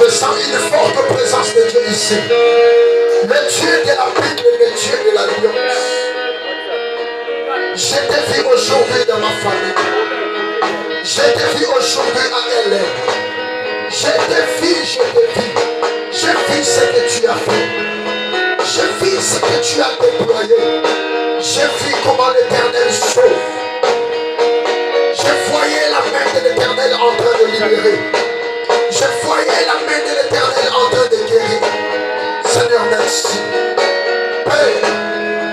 Je sens une forte présence de Dieu ici. Le Dieu de la Bible, le Dieu de l'Alliance. Je te vis aujourd'hui dans ma famille. Je te vis aujourd'hui à LA. Je te vis. Je vis ce que tu as fait. Je vis ce que tu as déployé. Je vis comment l'Éternel sauve. Je voyais la main de l'Éternel en train de libérer. Je voyais la main de l'Éternel en train de guérir. Seigneur, merci. Père,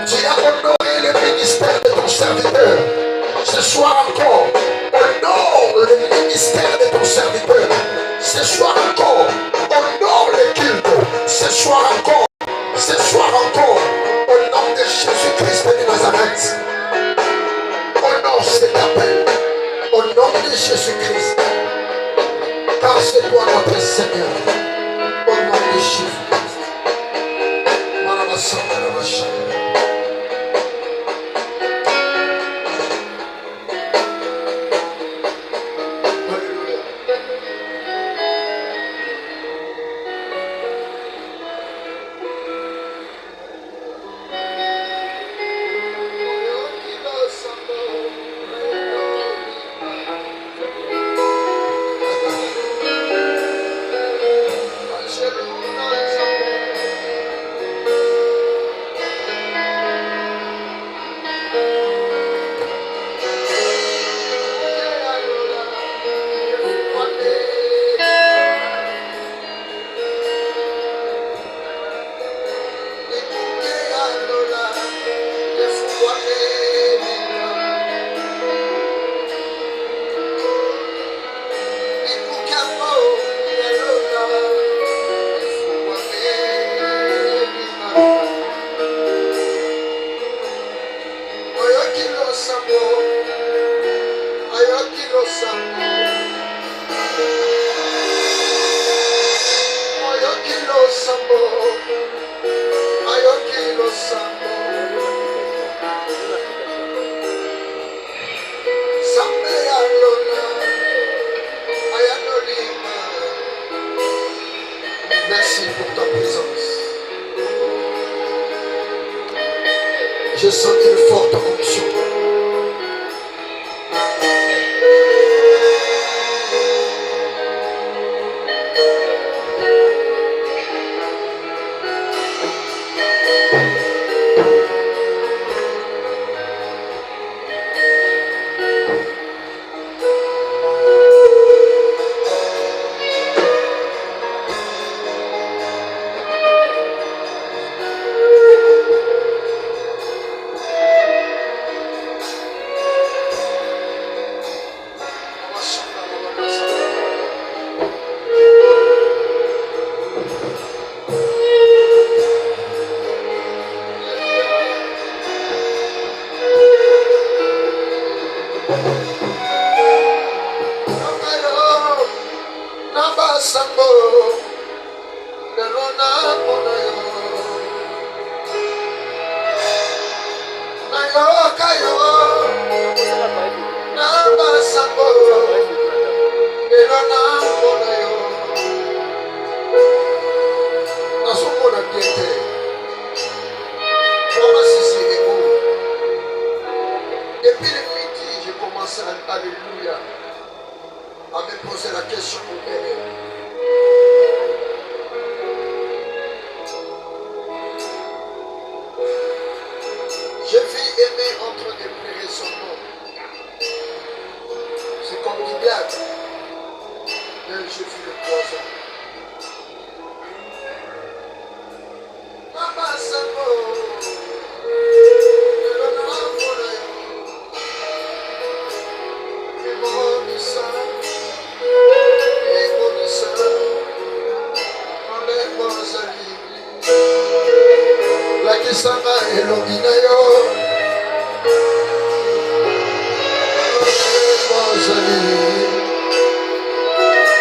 tu as honoré le ministère de ton serviteur. Ce soir encore, honore le ministère de ton serviteur. Ce soir encore, honore le culte. Ce soir encore, au nom de Jésus-Christ de Nazareth. Honore cet appel. Au nom de Jésus-Christ. Car c'est toi notre Seigneur. Au nom de Jésus-Christ. Merci pour ta présence. Je sens une forte onction. Depuis le midi, j'ai commencé à alléluia, à me poser la question pour aimer. Je vis aimer en train de pleurer son nom. C'est comme du diable. Mais je vis le poison. Maman, ça Sanga elongina yo Mozali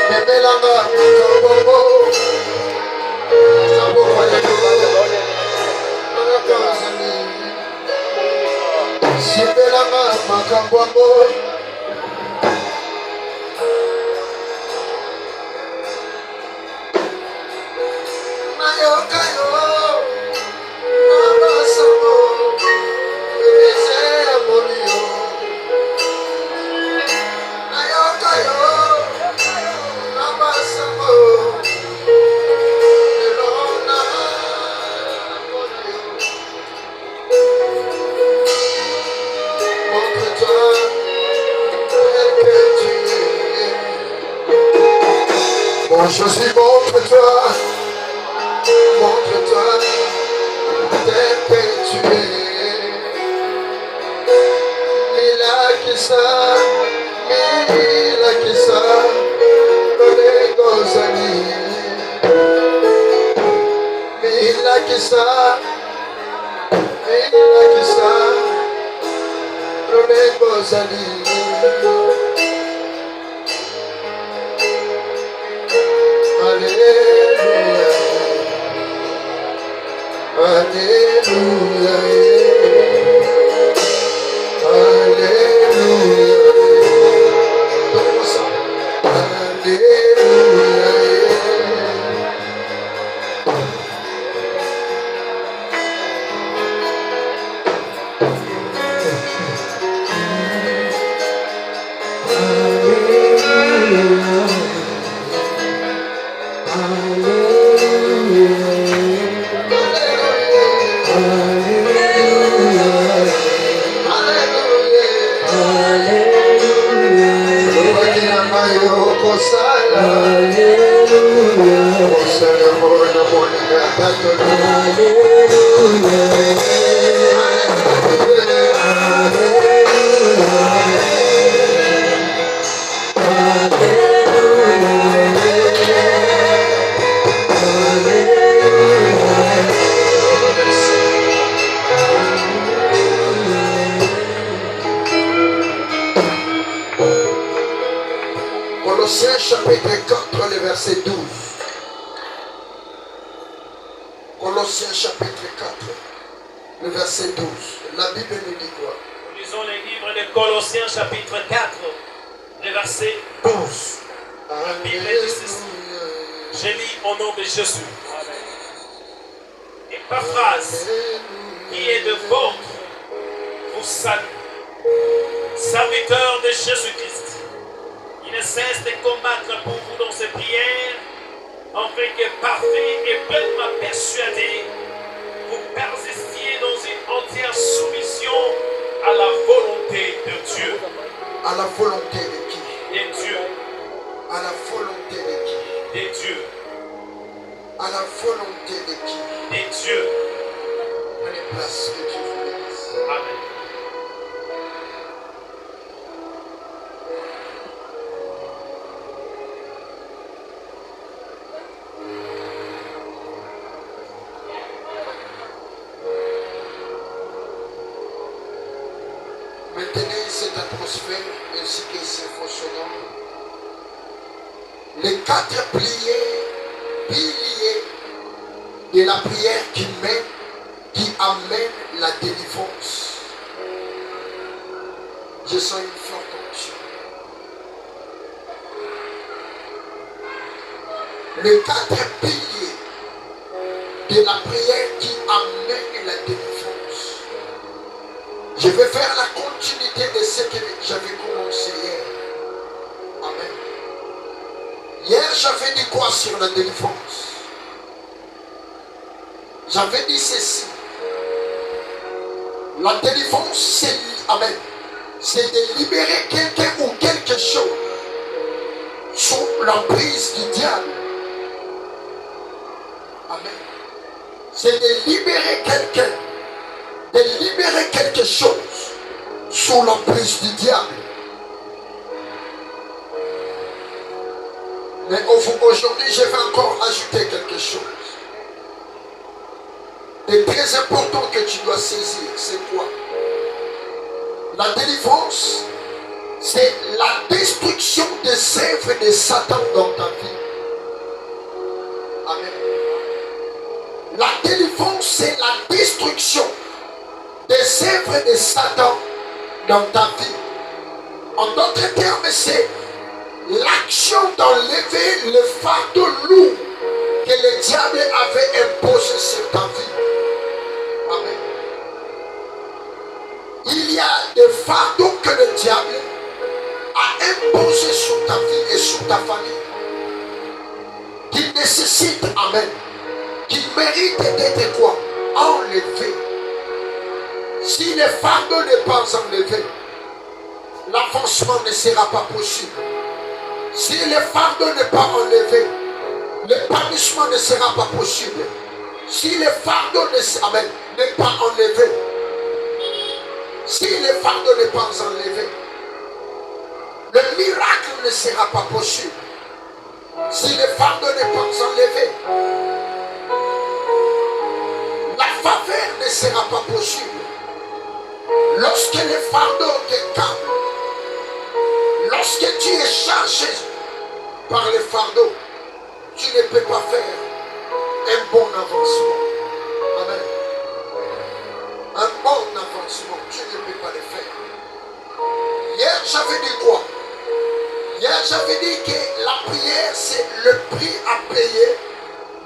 Memelanga Makambo Sabo Mozali Sibelanga Makambo Jésus, montre-toi tel que tu es. Mila kisa, Rone Gozali. Mila kisa, Rone Gozali. Alléluia, Alléluia, Alléluia. Donnez-moi ça. Alléluia. Colossiens chapitre 4, le verset 12. Colossiens chapitre 4, le verset 12. La Bible nous dit quoi? Nous lisons les livres de Colossiens chapitre 4, le verset 12. La Bible dit ceci. Je lis au nom de Jésus. Et par phrase qui est de vôtre vous salue. Serviteur de Jésus-Christ. Il ne cesse de combattre pour vous dans ses prières, afin que parfait et pleinement persuadé, vous persistiez dans une entière soumission à la volonté de Dieu. À la volonté de qui? De Dieu. À la volonté de qui? De Dieu. À la volonté de qui? De Dieu. Prenez place, que Dieu vous bénisse. Amen. Maintenez cette atmosphère ainsi que ces fonctionnements. Les 4 piliers de la prière qui amène la délivrance. Je sens une forte onction. Les 4 piliers de la prière qui amène la délivrance. Je vais faire la continuité de ce que j'avais commencé hier. Amen. Hier, j'avais dit quoi sur la délivrance? J'avais dit ceci. La délivrance, c'est, amen, c'est de libérer quelqu'un ou quelque chose sous l'emprise du diable. Amen. C'est de libérer quelqu'un, de libérer quelque chose sous l'emprise du diable. Mais aujourd'hui, je vais encore ajouter quelque chose. Et très important que tu dois saisir, c'est quoi? La délivrance, c'est la destruction des œuvres de Satan dans ta vie. Amen. La délivrance, c'est la destruction des œuvres de Satan dans ta vie. En d'autres termes, c'est l'action d'enlever le fardeau lourd que le diable avait imposé sur ta vie. Amen. Il y a des fardeaux que le diable a imposés sur ta vie et sur ta famille, qui nécessitent, amen, qui méritent d'être quoi? Enlevés. Si le fardeau n'est pas enlevé, l'avancement ne sera pas possible. Si le fardeau n'est pas enlevé, L'épanouissement ne sera pas possible si le fardeau n'est pas enlevé. Si le fardeau n'est pas enlevé, le miracle ne sera pas possible. Si le fardeau n'est pas enlevé, la faveur ne sera pas possible. Lorsque le fardeau te calme, lorsque tu es chargé par le fardeau, tu ne peux pas faire un bon avancement. Amen. Un bon avancement, tu ne peux pas le faire. Hier, j'avais dit quoi? Hier, j'avais dit que la prière, c'est le prix à payer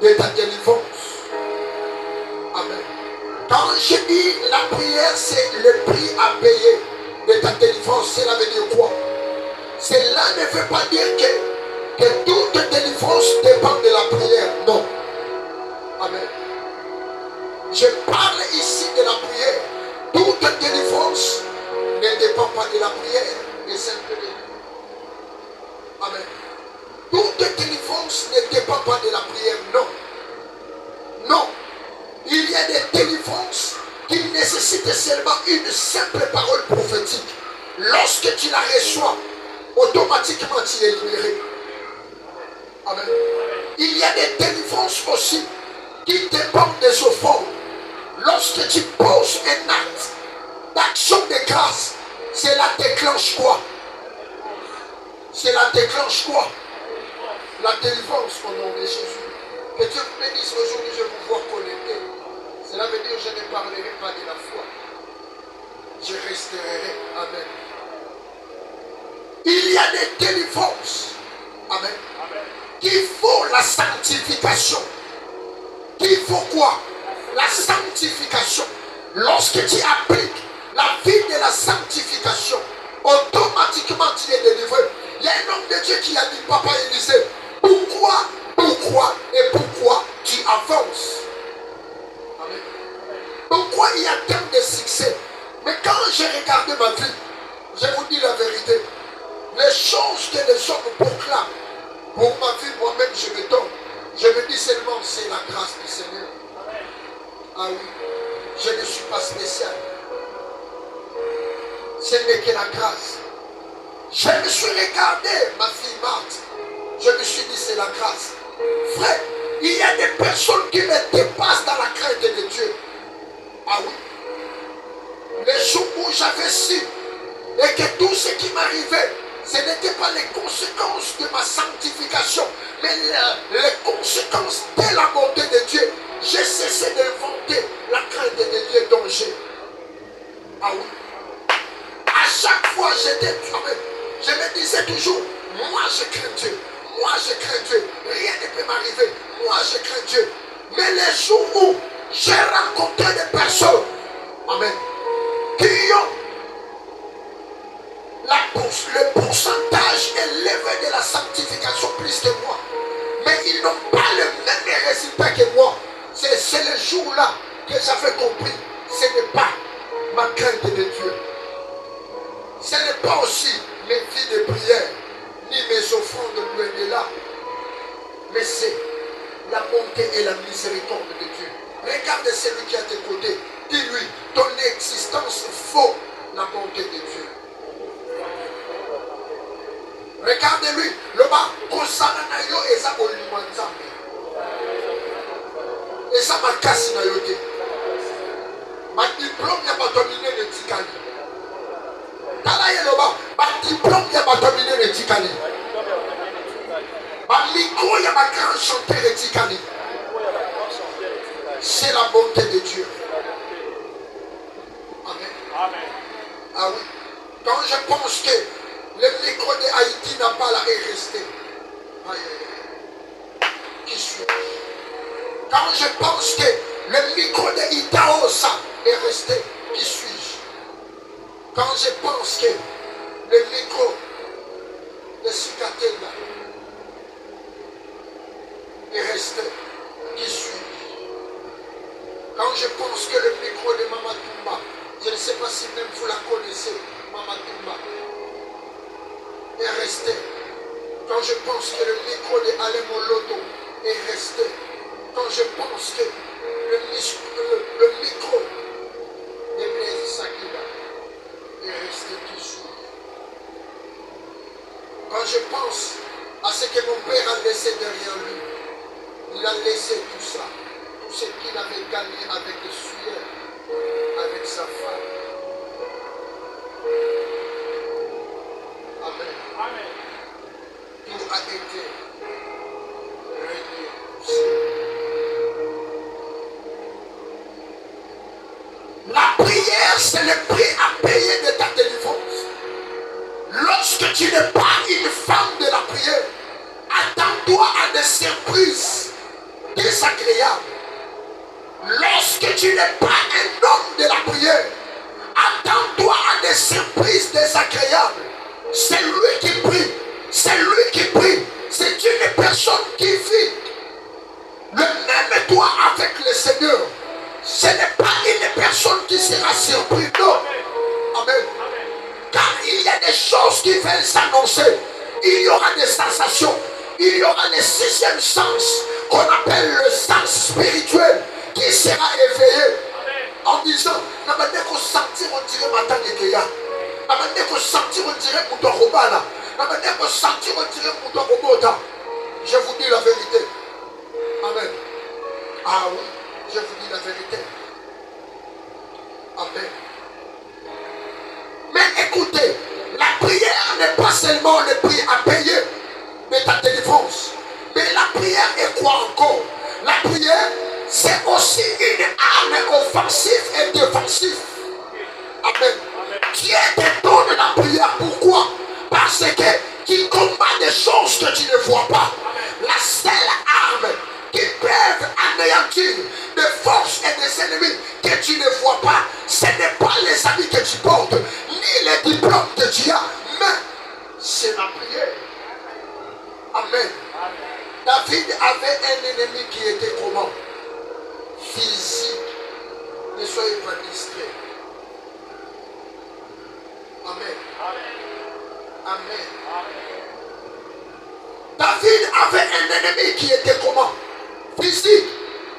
de ta délivrance. Amen. Quand je dis la prière, c'est le prix à payer de ta délivrance, cela veut dire quoi? Cela ne veut pas dire que toute délivrance dépend de la prière. Non. Amen. Je parle ici de la prière. Toute délivrance ne dépend pas de la prière, mais simplement. Amen. Toute délivrance ne dépend pas de la prière. Non. Non. Il y a des délivrances qui nécessitent seulement une simple parole prophétique. Lorsque tu la reçois, automatiquement tu es libéré. Amen. Il y a des délivrances aussi qui dépendent des offrandes. Lorsque tu poses un acte d'action de grâce, cela déclenche quoi? Cela déclenche quoi? La délivrance au nom de Jésus. Que Dieu vous bénisse aujourd'hui, je vous vois connecté. Cela veut dire que je ne parlerai pas de la foi. Je resterai. Amen. Il y a des délivrances. Amen. Qu'il faut la sanctification. Qu'il faut quoi? La sanctification. Lorsque tu appliques la vie de la sanctification, automatiquement tu es délivré. Il y a un homme de Dieu qui a dit, papa Élisée, pourquoi tu avances? Amen. Pourquoi il y a tant de succès? Mais quand j'ai regardé ma vie, je vous dis la vérité, les choses que les hommes proclament, pour ma vie, moi-même je me donne. Je me dis seulement, c'est la grâce du Seigneur. Ah oui, je ne suis pas spécial. Ce n'est que la grâce. Je me suis regardé, ma fille Marthe. Je me suis dit, c'est la grâce. Frère, il y a des personnes qui me dépassent dans la crainte de Dieu. Ah oui. Les jours où j'avais su et que tout ce qui m'arrivait, ce n'était pas les conséquences de ma sanctification, mais les conséquences de la bonté de Dieu. J'ai cessé d'inventer la crainte de Dieu dont j'ai. Ah oui. À chaque fois, je me disais toujours, moi je crains Dieu. Moi je crains Dieu. Rien ne peut m'arriver. Moi je crains Dieu. Mais les jours où j'ai rencontré des personnes, amen, qui ont le pourcentage élevé de la sanctification plus que moi, mais ils n'ont pas le même résultat que moi. C'est le jour-là que j'avais compris, ce n'est pas ma crainte de Dieu. Ce n'est pas aussi mes vies de prière, ni mes offrandes loin de là, mais c'est la bonté et la miséricorde de Dieu. Regarde celui qui est à tes côtés. Dis-lui, ton existence vaut la bonté de Dieu. Regardez-lui, le bas, et ça m'a cassé dans le thé. Ma diplôme n'a pas dominé le Tikali. Ma diplôme n'a pas dominé le Tikali. Ma micro, il y a ma grande chanteur de Tikali. C'est la bonté de Dieu. Amen. Amen. Ah oui. Quand je pense que le micro de Haïti n'a pas là est resté. Aïe, aïe, aïe. Qui suis-je? Quand je pense que le micro de Itaosa est resté, qui suis-je? Quand je pense que le micro de Sikatenda est resté, qui suis-je? Quand je pense que le micro de Mama Tumba, je ne sais pas si même vous la connaissez, Mama Tumba, est resté. Quand je pense que le micro de Alemoloto est resté. Quand je pense que le micro de Blaise Sakila est resté toujours. Quand je pense à ce que mon père a laissé derrière lui, il a laissé tout ça, tout ce qu'il avait gagné avec le sueur, avec sa femme. Amen. Amen. Tout a été repoussé. La prière, c'est le prix à payer de ta délivrance. Lorsque tu n'es pas une femme de la prière, attends-toi à des surprises désagréables. Lorsque tu n'es pas un homme de la prière, attends-toi à des surprises désagréables. C'est lui qui prie, c'est lui qui prie, c'est une personne qui vit. Le même toi avec le Seigneur, ce n'est pas une personne qui sera surprise. Non. Amen. Car il y a des choses qui viennent s'annoncer. Il y aura des sensations. Il y aura le sixième sens qu'on appelle le sens spirituel qui sera éveillé en disant je vous dis la vérité. Amen. Ah oui, je vous dis la vérité. Amen. Mais écoutez, la prière n'est pas seulement le prix à payer de ta délivrance. Mais la prière est quoi encore? La prière, c'est aussi une arme offensive et défensive. Amen. Dieu te donne la prière. Pourquoi? Parce que tu combats des choses que tu ne vois pas. La seule arme qui peut anéantir des forces et des ennemis que tu ne vois pas, ce n'est pas les habits que tu portes, ni les diplômes que tu as, mais c'est la prière. Amen. David avait un ennemi qui était comment? Physique. Ne soyez pas distrait. Amen. Amen. David avait un ennemi qui était comment? Physique.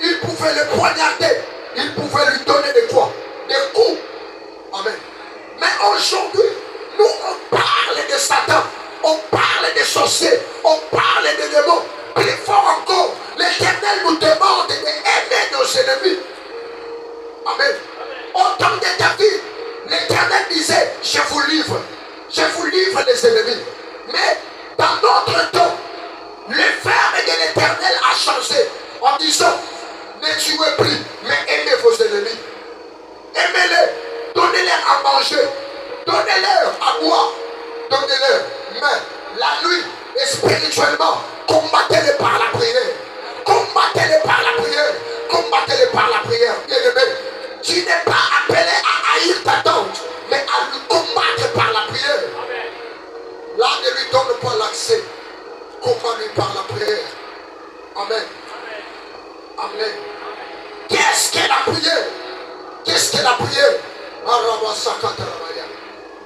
Il pouvait le poignarder. Il pouvait lui donner des quoi? Des coups. Amen. Mais aujourd'hui, nous on parle de Satan. On parle des sorciers. On parle des démons. Plus fort encore, l'Éternel nous demande d'aimer nos ennemis. Amen. Au temps de David, l'Éternel disait, je vous livre les ennemis. Mais dans notre temps, le verbe de l'Éternel a changé en disant, ne tuez plus, mais aimez vos ennemis. Aimez-les, donnez-leur à manger, donnez-leur à boire, donnez-leur. Mais la nuit, et spirituellement, combattez-les par la prière. Combattez-les par la prière. Combattez-les par la prière. Bien-aimé, tu n'es pas appelé à haïr ta tante, mais à le combattre par la prière. Là, ne lui donne pas l'accès. Combat-lui par la prière. Amen. Amen. Qu'est-ce que la prière? Qu'est-ce que la prière?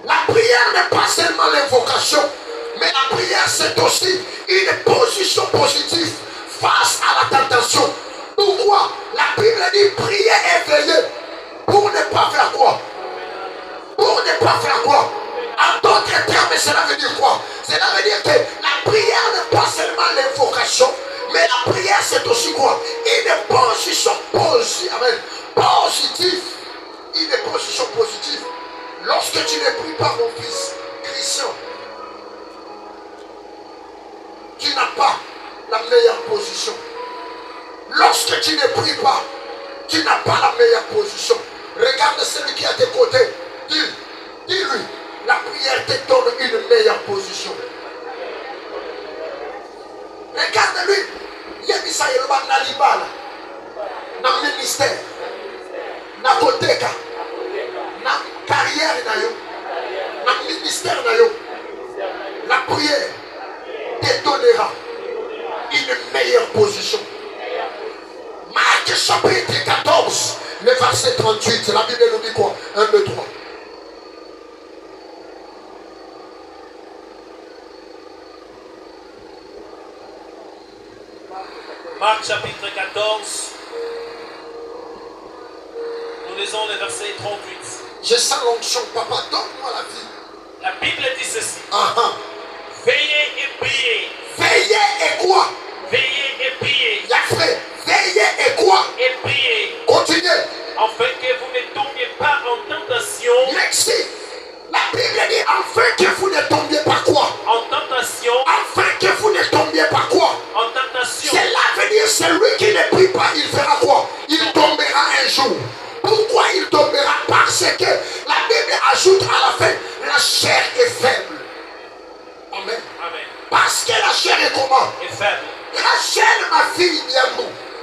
La prière n'est pas seulement l'invocation, mais la prière c'est aussi une position positive face à la tentation. Pourquoi? La Bible dit prier éveillé. Pour ne pas faire quoi? Pour ne pas faire quoi? En d'autres termes, cela veut dire quoi? Cela veut dire que la prière n'est pas seulement l'invocation, mais la prière c'est aussi quoi? Une position positive. Amen. Positive. Une position positive. Lorsque tu ne pries pas, mon fils, Christian, tu n'as pas la meilleure position. Lorsque tu ne pries pas, tu n'as pas la meilleure position. Regarde celui qui est à tes côtés. Dis-lui, la prière te donne une meilleure position. Regarde-lui. Il y a mis ça, il y a dans le ministère, dans le côté, dans la carrière, dans le ministère, la prière te donnera une meilleure position. Marc chapitre 14, le verset 38, la Bible nous dit quoi? 1, 2, 3. Marc chapitre 14. Nous lisons le verset 38. Je sens l'onction, papa, donne-moi la vie. La Bible dit ceci. Veillez et priez. Veillez et quoi? Veillez et priez. La frère, veillez et quoi? Et priez. Continuez. Afin que vous ne tombiez pas en tentation. Merci. La Bible dit afin que vous ne tombiez pas quoi? En tentation. Afin que vous ne tombiez pas quoi? En tentation. Cela veut dire celui qui ne prie pas, il fera quoi? Il tombera un jour. Pourquoi il tombera? Parce que la Bible ajoute à la fin, la chair est faible. Amen. Amen. Parce que la chair est comment? Est faible. La chair, ma fille, bien.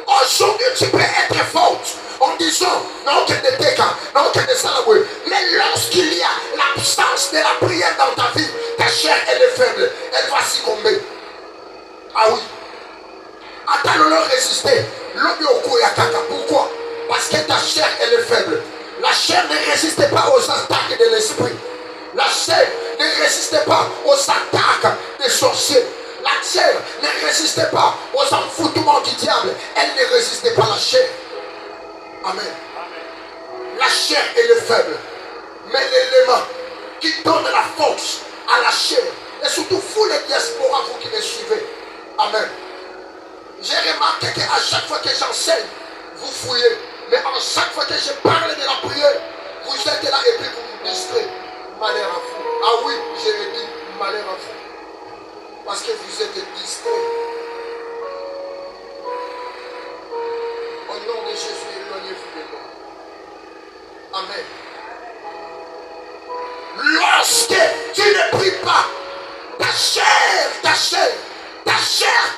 Aujourd'hui, tu peux être forte en disant non, que ne t'es qu'un, non, que ne salaboué. Mais lorsqu'il y a l'absence de la prière dans ta vie, ta chair, elle est faible. Elle va succomber. Ah oui. Attends, leur résister. Pourquoi? Parce que ta chair, elle est faible. La chair ne résiste pas aux attaques de l'esprit. La chair ne résiste pas aux attaques des sorciers. La chair ne résiste pas aux enfoutements du diable. Elle ne résiste pas à la chair. Amen. La chair, elle est faible. Mais l'élément qui donne la force à la chair, et surtout vous les diasporas, vous qui me suivez. Amen. J'ai remarqué qu'à chaque fois que j'enseigne, vous fouillez. Mais à chaque fois que je parle de la prière, vous êtes là et puis vous vous distrayez. Malheur à vous. Ah oui, je le dis, malheur à vous. Parce que vous êtes distraits. Au nom de Jésus, éloignez-vous de moi. Amen. Lorsque tu ne pries pas, ta chair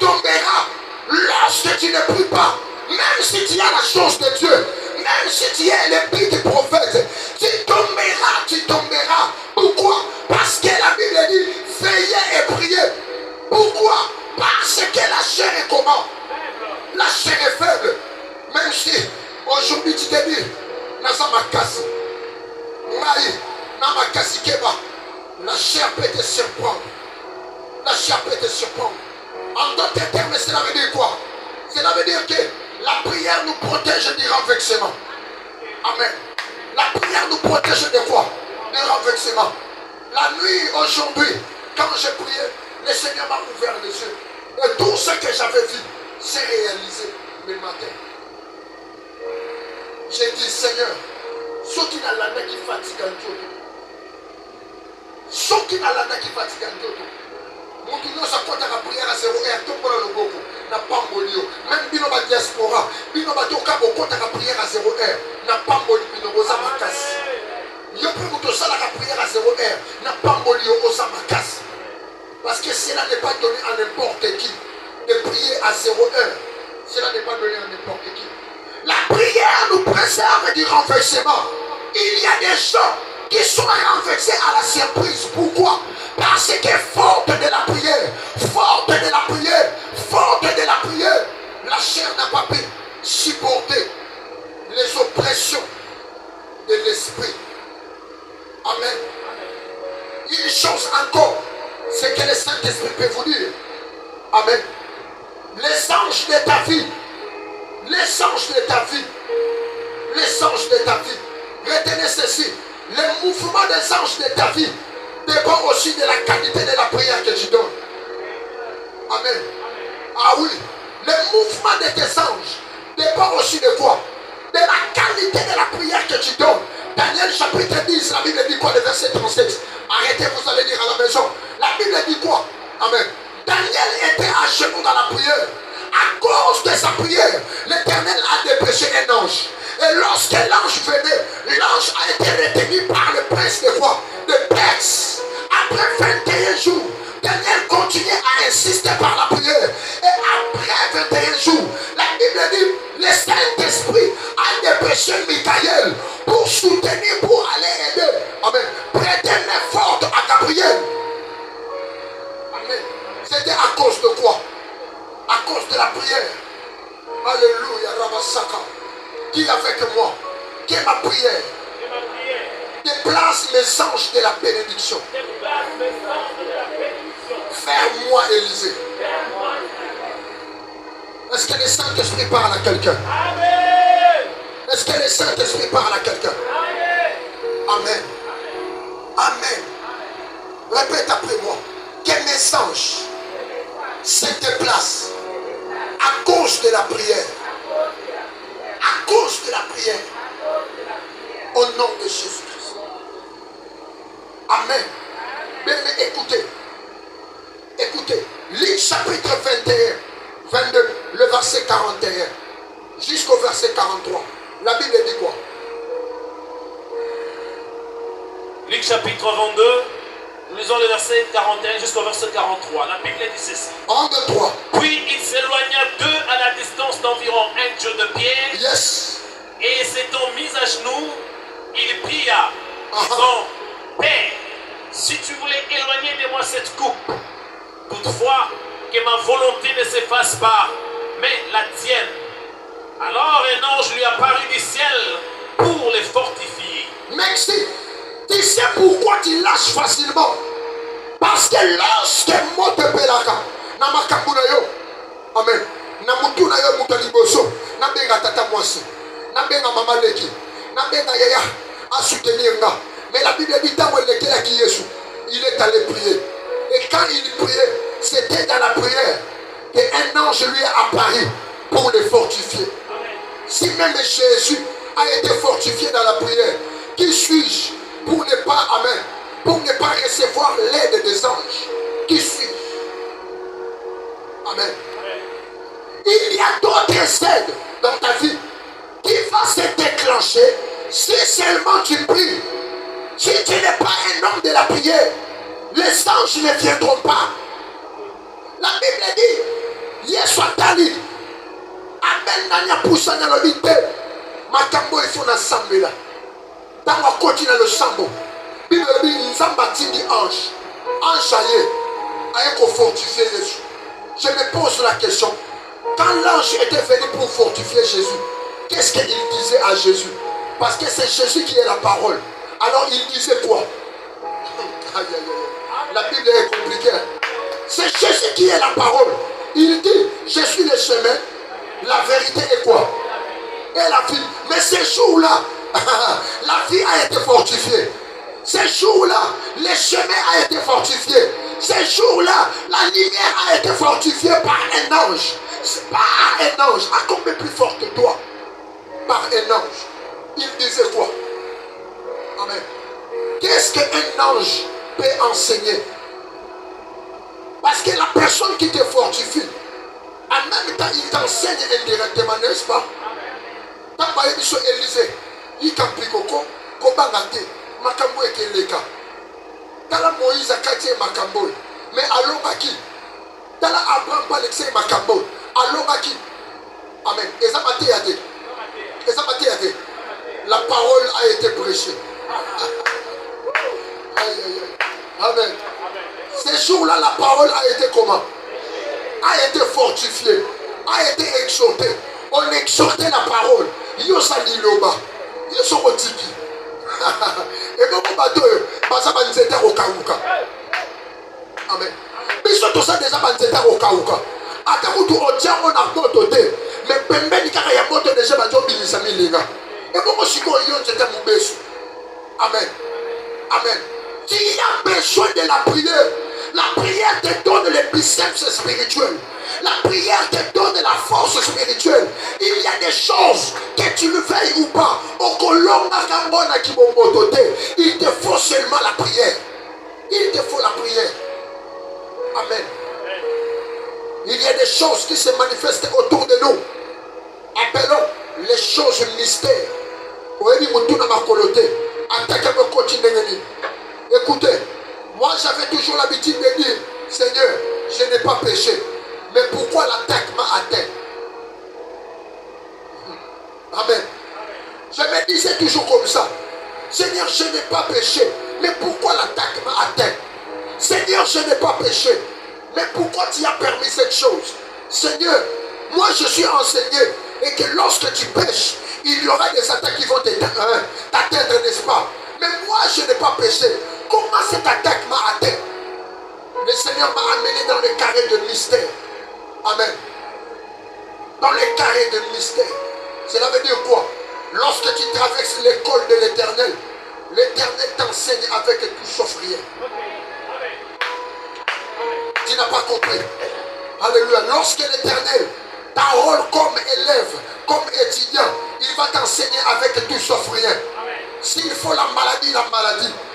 tombera. Lorsque tu ne pries pas, même si tu as la chose de Dieu, même si tu es l'épée du prophète, tu tomberas. Pourquoi? Parce que la Bible dit, veillez et priez. Pourquoi? Parce que la chair est comment? La chair est faible. Même si aujourd'hui tu te dis, Nazamakasi, Maï, Namakasi Keba, la chair peut te surprendre. La chair peut te surprendre. En d'autres termes, cela veut dire quoi? Cela veut dire que la prière nous protège du renversement. Amen. La prière nous protège de quoi? Du renversement. La nuit, aujourd'hui, quand j'ai prié, le Seigneur m'a ouvert les yeux. Et tout ce que j'avais vu s'est réalisé le matin. J'ai dit, Seigneur, ceux qui n'ont l'année qui fatigue un jour, ceux qui n'ont l'année qui fatigue un jour, Moutouno sa compte à la prière à 0 heure, tout pour le Bogo, n'a pas molio. Même Bino ba diaspora, Bino ba toka bo compte à la prière à 0 heure, n'a pas molio, Bino boza makas. Yo peut mouto ça la prière à 0 heure, n'a pas molio, oza makas. Parce que cela n'est pas donné à n'importe qui de prier à 0 heure. Cela n'est pas donné à n'importe qui. La prière nous préserve du renversement. Il y a des gens qui sont renversés à la surprise. Pourquoi? Parce que faute de la prière, la chair n'a pas pu supporter les oppressions de l'esprit. Amen. Une chose encore, c'est que le Saint-Esprit peut vous dire. Amen. Les anges de ta vie, retenez ceci, les mouvements des anges de ta vie dépend aussi de la qualité de la prière que tu donnes. Amen. Ah oui, le mouvement de tes anges dépend aussi de quoi? De la qualité de la prière que tu donnes. Daniel chapitre 10, la Bible dit quoi? Le verset 37. Arrêtez, vous allez lire à la maison. La Bible dit quoi? Amen. Daniel était à genoux dans la prière. À cause de sa prière, l'Éternel a dépêché un ange. Et lorsque l'ange venait, l'ange a été retenu par le prince de quoi? De Perse. Après 21 jours, Daniel continuait à insister par la prière. Et après 21 jours, la Bible dit, le Saint-Esprit a dépêché Michael pour soutenir, pour aller aider. Amen. Prêter main forte à Gabriel. Amen. C'était à cause de quoi? À cause de la prière. Alléluia, Rabasaka. Dis avec moi que ma prière déplace les anges de la bénédiction. Vers moi, Élisée. Est-ce que le Saint-Esprit parle à quelqu'un? Amen. Est-ce que le Saint-Esprit parle à quelqu'un? Amen. Amen. Répète après moi. Que mes anges se déplacent à cause de la prière. À cause de la prière. Au nom de Jésus-Christ. Amen. Bien, mais écoutez. Écoutez. Luc chapitre 21, 22, le verset 41 jusqu'au verset 43. La Bible dit quoi? Luc chapitre 22, nous lisons le verset 41 jusqu'au verset 43. La Bible dit ceci. 1, 2, 3. Puis il s'éloigna d'eux à la distance d'environ un jour de pierre. Yes. Et s'étant mis à genoux, il pria, disant, Père, si tu voulais éloigner de moi cette coupe, toutefois que ma volonté ne s'efface pas, mais la tienne. Alors un ange lui apparut du ciel pour les fortifier. Merci. Tu sais pourquoi tu lâches facilement? Parce que lorsque moi te pelaka, na makambu na yo, amen, na mutu na yo mutu liboso, na benga tata mwasi, na benga mama leki, na benga yaya, à soutenir nga. Mais la Bible dit tant qu'il est qui Jésus, il est allé prier. Et quand il priait, c'était dans la prière qu'un ange lui est apparu pour les fortifier. Si même Jésus a été fortifié dans la prière, qui suis-je pour ne pas, amen, pour ne pas recevoir l'aide des anges? Qui suis-je? Amen. Il y a d'autres aides dans ta vie qui vont se déclencher si seulement tu pries. Si tu n'es pas un homme de la prière, les anges ne viendront pas. La Bible dit, Yesu atali, amen nanya poussa na lobite, makambo ifo na sambela. Tango koti na le sambo. Bible dit, nzamba tindi ange. Ange aye ko fortifier Jésus. Je me pose la question, quand l'ange était venu pour fortifier Jésus, qu'est-ce qu'il disait à Jésus? Parce que c'est Jésus qui est la parole. Alors il disait quoi? La Bible est compliquée. C'est Jésus qui est la parole. Il dit, je suis le chemin, la vérité est quoi? Et la vie. Mais ces jours-là, la vie a été fortifiée. Ces jours-là, le chemin a été fortifié. Ces jours-là, la lumière a été fortifiée par un ange. Par un ange. À combien plus fort que toi? Par un ange. Il disait quoi? Amen. Qu'est-ce qu'un ange peut enseigner? Parce que la personne qui te fortifie, en même temps, il t'enseigne indirectement, n'est-ce pas? Quand il y a Élysée, il campi koko, kobangate, makambo ekeleka. Tala Moïse a katie makambo, mais alongaki. Tala Abraham palexé makambo, alongaki. Amen. La parole a été prêchée. Aïe, aïe, aïe. Amen. Ces jours-là, la parole a été comment? A été fortifiée, a été exhortée. On exhortait la parole. Yosa liloba, yosa otiki. Et beaucoup bateau, basa banzeta okauka. Amen. Biso tout ça déjà banzeta okauka. Akamutu otia on a mototé, mais pembeni kaka ya moto déjà bato bilisa milinga. Et beaucoup siko yon c'était mon besu. Amen. Amen. Tu as besoin de la prière. La prière te donne les biceps spirituels. La prière te donne la force spirituelle. Il y a des choses que tu le veuilles ou pas. Il te faut seulement la prière. Il te faut la prière. Amen. Il y a des choses qui se manifestent autour de nous. Appelons les choses mystères. Écoutez, moi j'avais toujours l'habitude de dire, Seigneur, je n'ai pas péché. Mais pourquoi l'attaque m'a atteint? Amen. Je me disais toujours comme ça. Seigneur, je n'ai pas péché. Mais pourquoi l'attaque m'a atteint? Seigneur, je n'ai pas péché. Mais pourquoi tu as permis cette chose? Seigneur, moi je suis enseigné. Et que lorsque tu pêches, il y aura des attaques qui vont t'atteindre, n'est-ce pas? Mais moi je n'ai pas péché. Comment cette attaque m'a atteint? Le Seigneur m'a amené dans le carré de mystère. Amen. dans les carrés de mystère. Cela veut dire quoi? Lorsque tu traverses l'école de l'Éternel, l'Éternel t'enseigne avec tout sauf rien. Tu n'as pas compris. Alléluia. Lorsque l'Éternel t'enrôle comme élève, comme étudiant, il va t'enseigner avec tout sauf rien. S'il faut la maladie.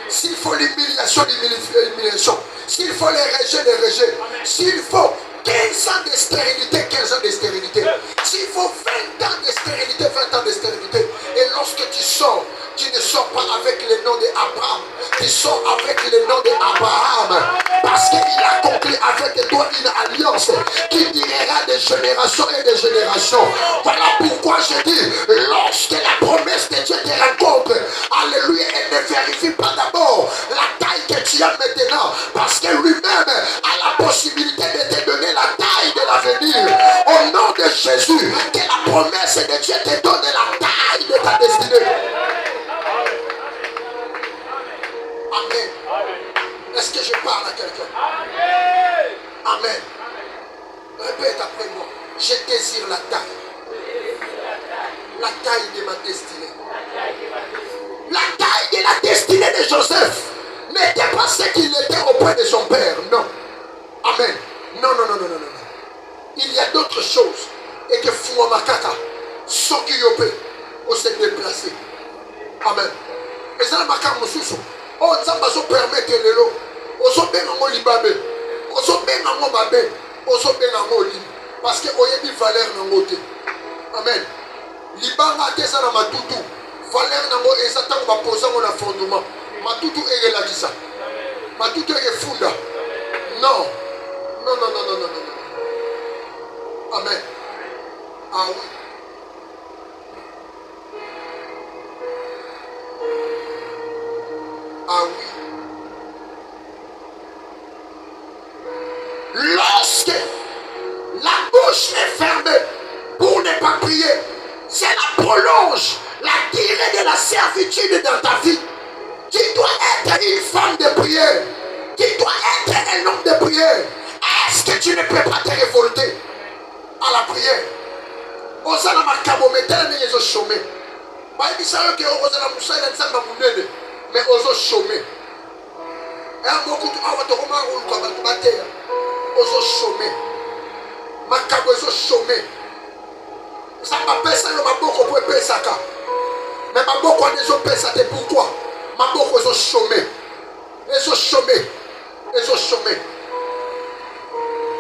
S'il faut l'humiliation, l'humiliation. S'il faut les rejets. S'il faut 15 ans de stérilité, 15 ans de stérilité. S'il faut 20 ans de stérilité, 20 ans de stérilité. Et lorsque tu sors, tu ne sors pas avec le nom d'Abraham. Tu sors avec le nom d'Abraham. Parce qu'il a conclu avec toi une alliance qui durera des générations et des générations. Voilà pourquoi je dis, lorsque la promesse de Dieu te rencontre, alléluia, elle ne vérifie pas d'abord la taille que tu as maintenant. Parce que lui-même a la possibilité de te donner la taille de l'avenir. Au nom de Jésus, que la promesse de Dieu te donne la taille de ta destinée. Amen. Est-ce que je parle à quelqu'un? Amen. Répète après moi. Je désire la taille. La taille de ma destinée. La taille de la destinée de Joseph n'était pas ce qu'il était auprès de son père. Non. Amen. Non. Il y a d'autres choses. Et que Fouamakaka, Sokiyope, on s'est déplacé. Amen. Et ça, on s'en permettre les lots. On s'en bien en libabe. On s'en bien en babé. On s'en bien en lim. Parce que on y a des valeurs dans le côté. Amen. Libanga a ça dans ma toutou. Valeur dans le et ça tant qu'on va poser un fondement. Ma toutou est là ça. Ma toutou est funda. Non. Amen. Ah oui. Ah oui. Lorsque la bouche est fermée pour ne pas prier, cela prolonge la durée de la servitude dans ta vie. Tu dois être une femme de prière. Tu dois être un homme de prière. Est-ce que tu ne peux pas te révolter à la prière? Osana makabo metele ni yezo chômer. Ba ebisa yo ke osana musala nzamba munene. Mais ozo chômer. Et beaucoup de awa to koma ulu kwa batu bateya. Ozo chômer. Makabo ozo chômer. Samba pesa yo maboko po pesa ka. Mais maboko anezo pesa te pourquoi? Maboko ozo chômer. Ezo chômer. Ezo chômer.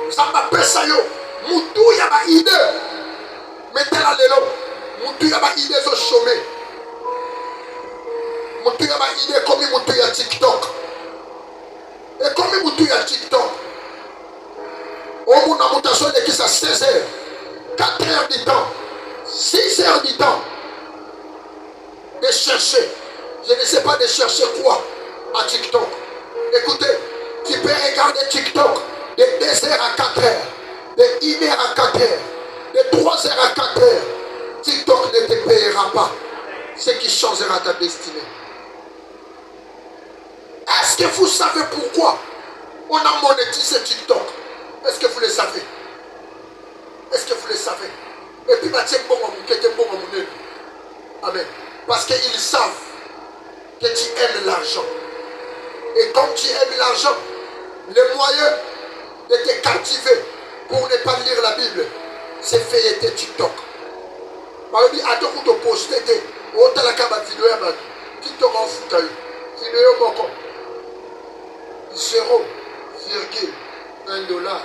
Samba pesa yo mutu ya ba idée. Mettez-la l'élo. Mutu ya ba idée zo chômer. Mutu ya ba idée comme mutu ya TikTok. Et comme mutu ya TikTok. On m'a mutation de qui ça 16 heures. 4 heures du temps. 6 heures du temps. De chercher. Je ne sais pas de chercher quoi à TikTok. Écoutez, tu peux regarder TikTok de 2 heures à 4 heures. De 1 heure à 4 heures. De 3 heures à 4 heures. TikTok ne te payera pas ce qui changera ta destinée. Est-ce que vous savez pourquoi on a monétisé TikTok? Est-ce que vous le savez? Est-ce que vous le savez? Et puis, amen. Parce qu'ils savent que tu aimes l'argent. Et comme tu aimes l'argent, le moyen de te captiver pour ne pas lire la Bible, c'est feuilleter TikTok. Par exemple, attends pour te poster, on t'a la carte vidéo, TikTok en fout, vidéo moko 0,1 $.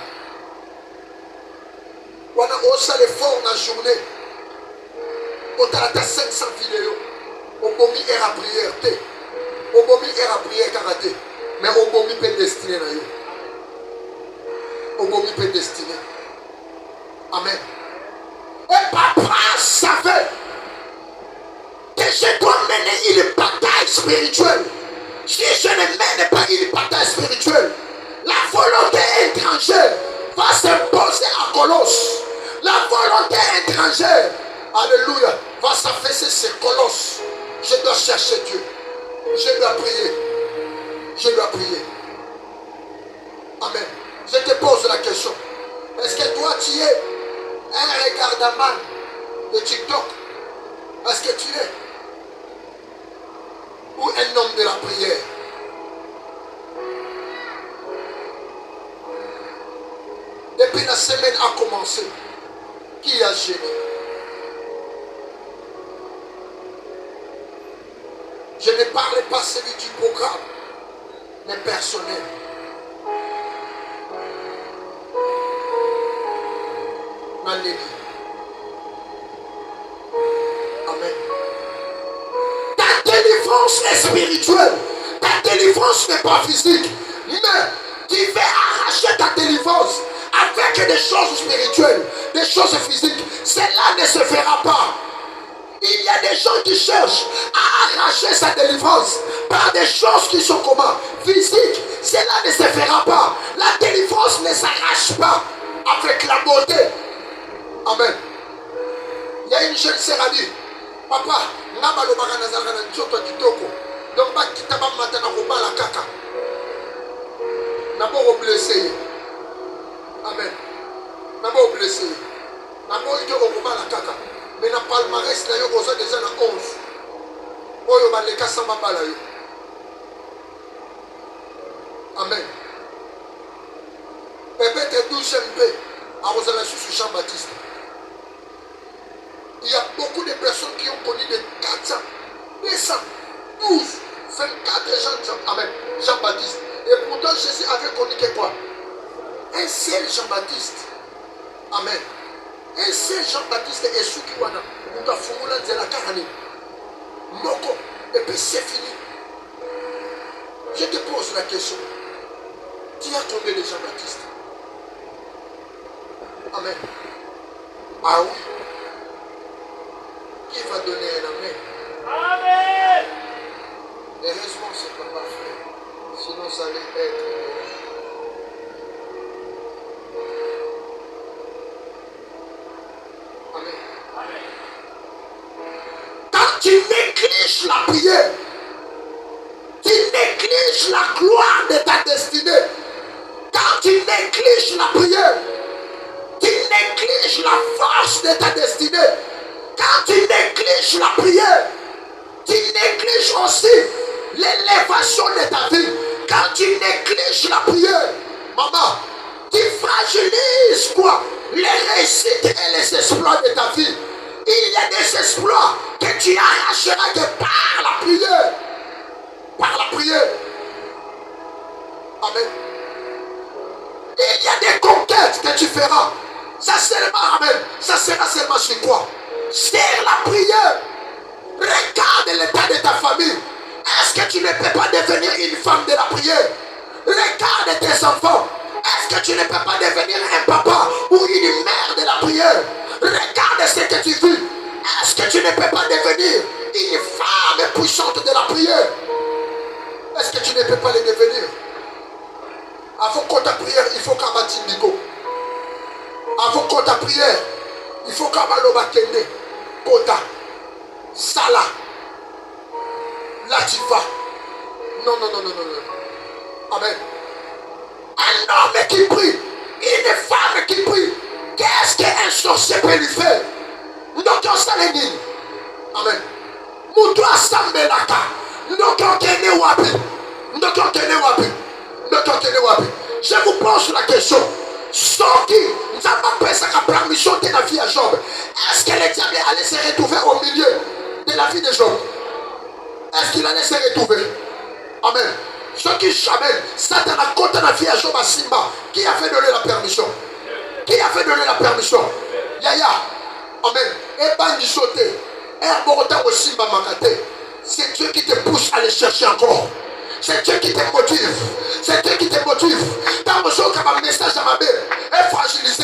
On a aussi l'effort dans la journée. On a 500 vidéos. On a mis à prière. On a mis à prière karaté. Mais on a mis à destiné. On a mis à destiné. Amen. Et papa savait que je dois mener une bataille spirituelle. Si je ne mène pas une bataille spirituelle, la volonté étrangère va s'imposer à Colosse. La volonté étrangère, alléluia, va s'affaisser sur Colosse. Je dois chercher Dieu. Je dois prier. Je dois prier. Amen. Je te pose la question. Est-ce que toi tu es un regardant radaman de TikTok? Est-ce que tu es? Ou un homme de la prière? Depuis la semaine a commencé, qui a gêné? Je ne parlais pas celui du programme, mais personnel. Alléluia. Amen. Ta délivrance est spirituelle. Ta délivrance n'est pas physique. Mais tu vas arracher ta délivrance avec des choses spirituelles, des choses physiques. Cela ne se fera pas. Il y a des gens qui cherchent à arracher sa délivrance par des choses qui sont comment? Physiques. Cela ne se fera pas. La délivrance ne s'arrache pas avec la beauté. Amen. Il y a une jeune sœur qui dit, papa, naba lo baka nazalaka na nzoto kitoko. Donc ba kitaba matana ko bala kaka. Nabo blessé. Amen. Nabo blessé. Nabo ito ko bala kaka. Mais na palmarès na yo koza déjà na 11. Oyo ba leka samba bala yo. Amen. Peut-être 12 MP à Rosala sur Jean-Baptiste. Il y a beaucoup de personnes qui ont connu de 400, 200, 12, 24 gens. Amen. Jean-Baptiste. Et pourtant Jésus avait connu que quoi? Un seul Jean-Baptiste. Amen. Un seul Jean-Baptiste est sous qui wana. Nous avons fait la carane. Moko. Et puis c'est fini. Je te pose la question. Tu as combien de Jean-Baptiste? Amen. Ah oui. Qui va donner un amen? Amen. Heureusement, c'est pas parfait. Sinon, ça allait être. Amen. Amen. Quand tu négliges la prière, tu négliges la gloire de ta destinée. Quand tu négliges la prière, tu négliges la force de ta destinée. Quand tu négliges la prière, tu négliges aussi l'élévation de ta vie. Quand tu négliges la prière, maman, tu fragilises quoi? Les réussites et les exploits de ta vie. Il y a des exploits que tu arracheras que par la prière. Par la prière. Amen. Il y a des conquêtes que tu feras. Ça seulement, amen. Ça sera seulement chez toi. C'est la prière. Regarde l'état de ta famille. Est-ce que tu ne peux pas devenir une femme de la prière? Regarde tes enfants. Est-ce que tu ne peux pas devenir un papa ou une mère de la prière? Regarde ce que tu vis. Est-ce que tu ne peux pas devenir une femme puissante de la prière? Est-ce que tu ne peux pas le devenir? Avant que ta prière, il faut qu'à Matindigo. Avant que ta prière, il faut qu'à Maloba Kende, Kota, Sala. Là tu vas. Non. Amen. Un homme qui prie, une femme qui prie, qu'est-ce qu'un sorcier peut lui faire? Donc on s'en est dit. Amen. Moutoua Sambelaka. Donc on kene wapi. Donc on kene wapi. Donc on kene wapi. Je vous pose la question. Sorti, nous avons pris sa permission de la vie à Job. Est-ce que le diable allait se retrouver au milieu de la vie de Job? Est-ce qu'il allait se retrouver? Amen. Ce qui jamais, Satan a compté la vie à Job à Simba. Qui a fait donner la permission? Qui a fait donner la permission? Yaya. Amen. Et Bandi sauté. Et Borota au Simba Makate. C'est Dieu qui te pousse à aller chercher encore. C'est Dieu qui te motive. C'est Dieu qui te motive. Dans mon message à ma mère, est fragilisé.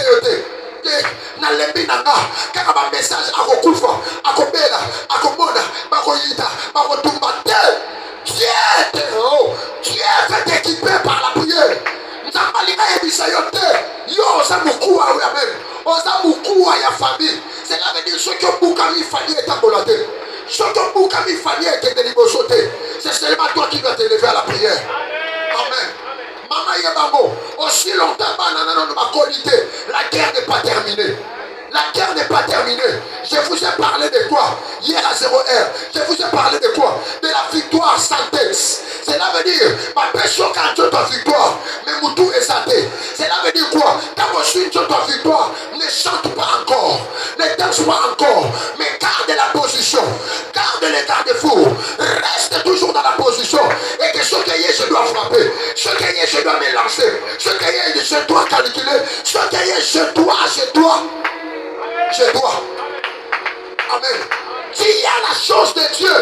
Na lembi nanga kaka ba message akokufa akobela akomona bakoyita bakotumba te tu es fait équiper par la prière. Nzambalika ebisa yote yo osamukuwa amen osamukuwa ya famille. Cela veut dire ce que Boukami Fanny est abolaté. Ce que Boukami Fanny est de libosoté. C'est seulement toi qui dois t'élever à la prière. Amen. Maman Yabamo, aussi longtemps ma qualité, la guerre n'est pas terminée. La guerre n'est pas terminée. Je vous ai parlé de quoi? Hier à 0 heure. Je vous ai parlé de quoi? De la victoire sans texte. Cela veut dire, ma personne quand tu as ta victoire, mais Moutou est santé. Cela veut dire quoi? Quand vous suivez ta victoire, ne chante pas encore, ne danse pas encore, mais garde la position, garde les garde-fous, reste toujours dans la position. Et que ce qui est, je dois frapper, ce qui est, je dois me lancer, ce qui est, je dois calculer, ce qui est, je dois. Amen. Tu as la chose de Dieu.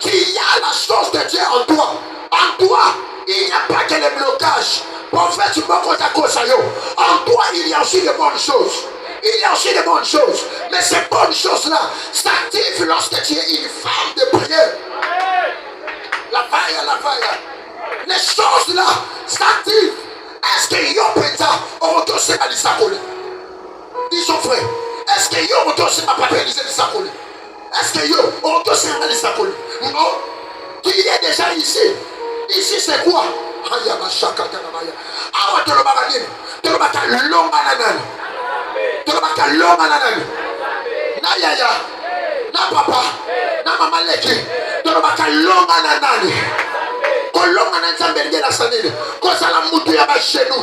Tu as la chose de Dieu en toi. En toi, il n'y a pas que les blocages. Prophète, en toi, il y a aussi de bonnes choses. Il y a aussi de bonnes choses. Mais ces bonnes choses-là s'activent lorsque tu es une femme de prière. La vaille. Les choses-là s'activent. Est-ce que yo peta orotose à l'isakoli? Disons frère, est-ce que yo orotose à papeliser l'isakoli? Est-ce que yo orotose à l'isakoli? Non. Tu es déjà ici. Ici c'est quoi? Ayama shakata namaya. Awa tolobaganine. Tolobaka longa nanana. Tolobaka longa nanana. Na yaya. Na papa. Na mama leki. Tolobaka longa nanani. Kolonga na nzambe ngela sanini. Kosa la mutu ya ba genou.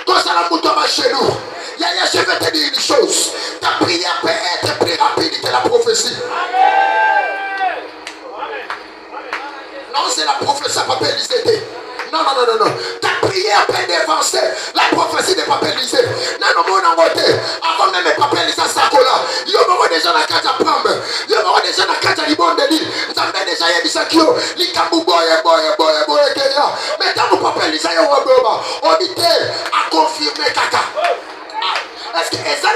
Kosa la mutu ya ba genou. Yaya, je vais te dire une chose. Ta prière peut être plus rapide que la prophétie. Non, c'est la prophétie à Papa Élisée. Non. Ta prière peut dévancer la prophétie de Papa Élisée. Non, avant même Papa Élisée Sakola. Il y a des gens qui ont pamba. Il y a des gens qui ont libon de l'île. Ça fait déjà Yabisakio. L'Ikabou boy. Mais quand Papa Élisée on dit à confirmer Kaka. Est-ce que les gens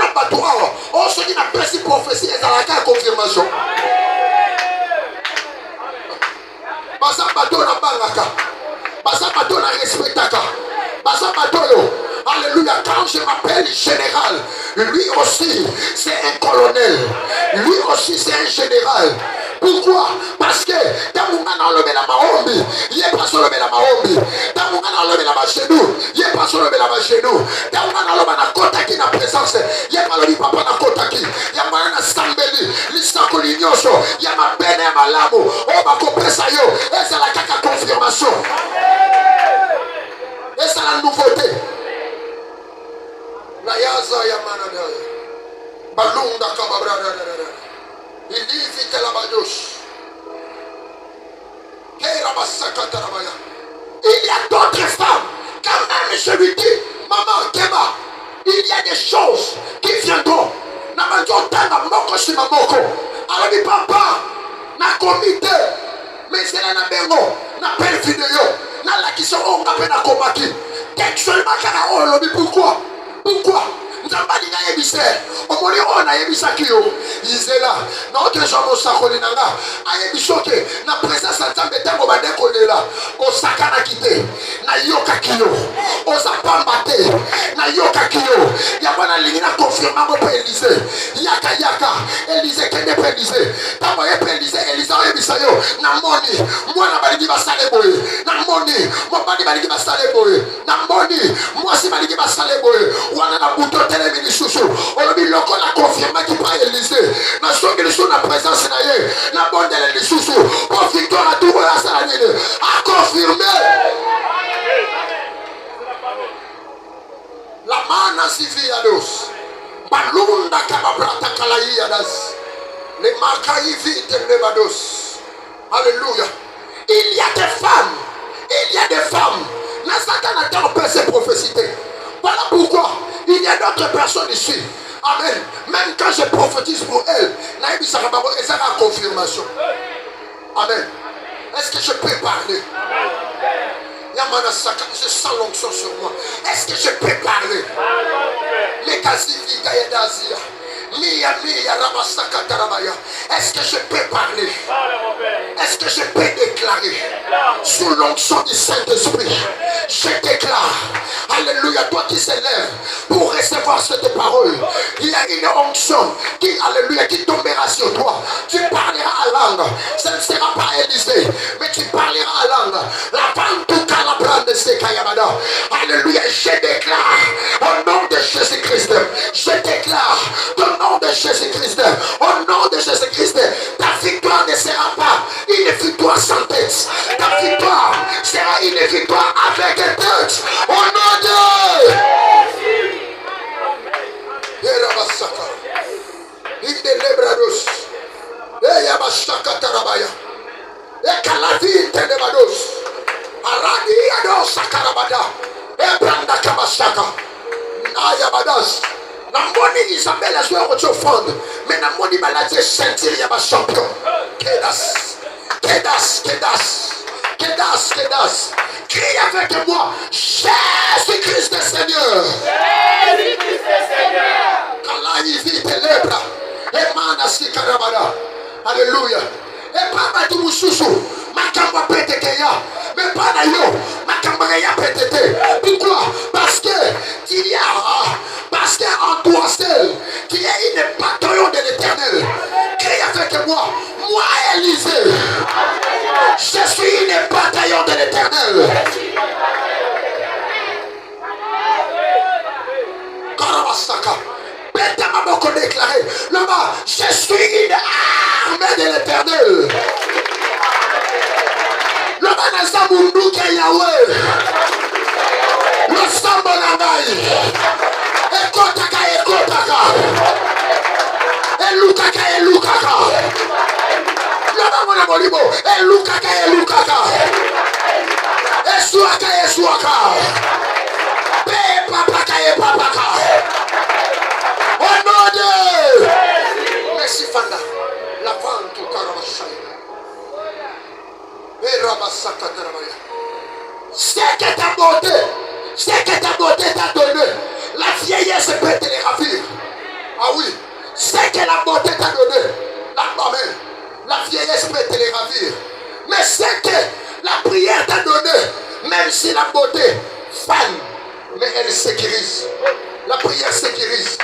on se dit la prophétie et la confirmation? Basa bateau na bangaka. Basa bateau na respectaka. Basa bateau. Alléluia. Quand je m'appelle général, lui aussi c'est un colonel. Lui aussi c'est un général. Pourquoi? Parce que dans mon enlevé la mahombi, il n'est pas enlevé la mahombi. Dans mon enlevé la genou, il n'est pas enlevé la genou. Dans mon enlevé la kota qui n'a présence, il n'est pas le papa na kota qui. Il y a ma sambeli, l'isako l'ignoso, il y a ma bene ma lamo, oh ma compressa yo, et c'est la caca confirmation. Et c'est la nouveauté. La yaza ya manana. Balunda kababra. Il dit vite la badoche. Il y a d'autres femmes. Quand même je lui dis, maman Kema, il y a des choses qui viendront. Alors dit papa, na comité, mais c'est la nabengo, na belle vidéo, na la qui sont on appelle na combattu. Textuellement pourquoi? Nzambali na yebise omoni ona yebisa kiyo izela notre jambe sakoli nanga ayebisoke na présence nzambe tango bande kolela osaka na kite na yoka kiyo osapamba te na yoka kiyo ya bana lingina confirma mo Élisée yaka Élisée kende pe Élisée tango ye pe Élisée yebisa yo na moni mwana balingi basale boye na moni mo bandi balingi basale boye na moni moi si balingi basale boye wana na buto les chouchous, on a mis le la confirmé qui pas Élisée. Nous sommes les choses la présence de la bonne de les chouchous. Pour victoire à tout à Salanine. À confirmer. La mana civianos. Balunda kababrata kalaïadas. Les marcaïvi de Nevados. Alléluia. Il y a des femmes. N'a pas ses prophéties. Voilà pourquoi il y a d'autres personnes ici. Amen. Même quand je prophétise pour elles, ça a confirmation. Amen. Est-ce que je peux parler? Je sens l'onction sur moi. Est-ce que je peux parler? Les Kazivi Gaïdazia. Est-ce que je peux parler? Est-ce que je peux déclarer sous l'onction du Saint-Esprit? Je déclare, alléluia, toi qui s'élèves pour recevoir cette parole, il y a une onction qui, alléluia, qui tombera sur toi. Tu parleras à langue. Ce ne sera pas Élisée, mais tu parleras à langue. La vente la brande de Sekayamada. Alléluia, je déclare au nom de Jésus-Christ, je déclare ton nom de Jésus-Christ, ta victoire ne sera pas une victoire sans tête. Ta victoire sera une victoire avec tête. Au nom de Indelebrados. Eyabashaka Tarabaya. Ekalavi Tenebados. Aradi Ado Sakarabada. Ebranda Kabashaka. Ayabadas. Namoni Isabelle a joué au offrande. Mais Namoni Maladie sentir Yaba champion. Kedas. Kedas. Kedas. Kedas. Kedas. Crie avec moi. Jésus-Christ le Seigneur. Jésus-Christ le Seigneur. Kalai vite lebra. Emana Sikarabada. Alléluia. Et pas tout mususu. Makamba petekeya. Mais pas d'ailleurs. Makamba ya petete. Pourquoi? Parce que il y a. Parce qu'en toi seul, qui est une bataillon de l'Éternel. Crie avec moi. Moi, Élisée. Je suis une bataillon de l'Éternel. Karabasaka. Pétamaboko déclaré. Là-bas, je suis une armée de l'Éternel. Là-bas, Nazamundu ke Yahweh. Le Sambanangai. Ekotaka, ekotaka. Elukaka, elukaka. Là-bas, mon amolibo. Elukaka, elukaka. Esuaka, esuaka. Pepapaka, epapaka. Au nom de... Merci Fanda. La vente au Karabashaya. Et Rabasaka Tarabaya. C'est que ta beauté t'a donné. La vieillesse peut te les ravir. Ah oui. C'est que la beauté t'a donné. La vieillesse peut te les ravir. Mais c'est que la prière t'a donné. Même si la beauté fane, mais elle sécurise. La prière sécurise.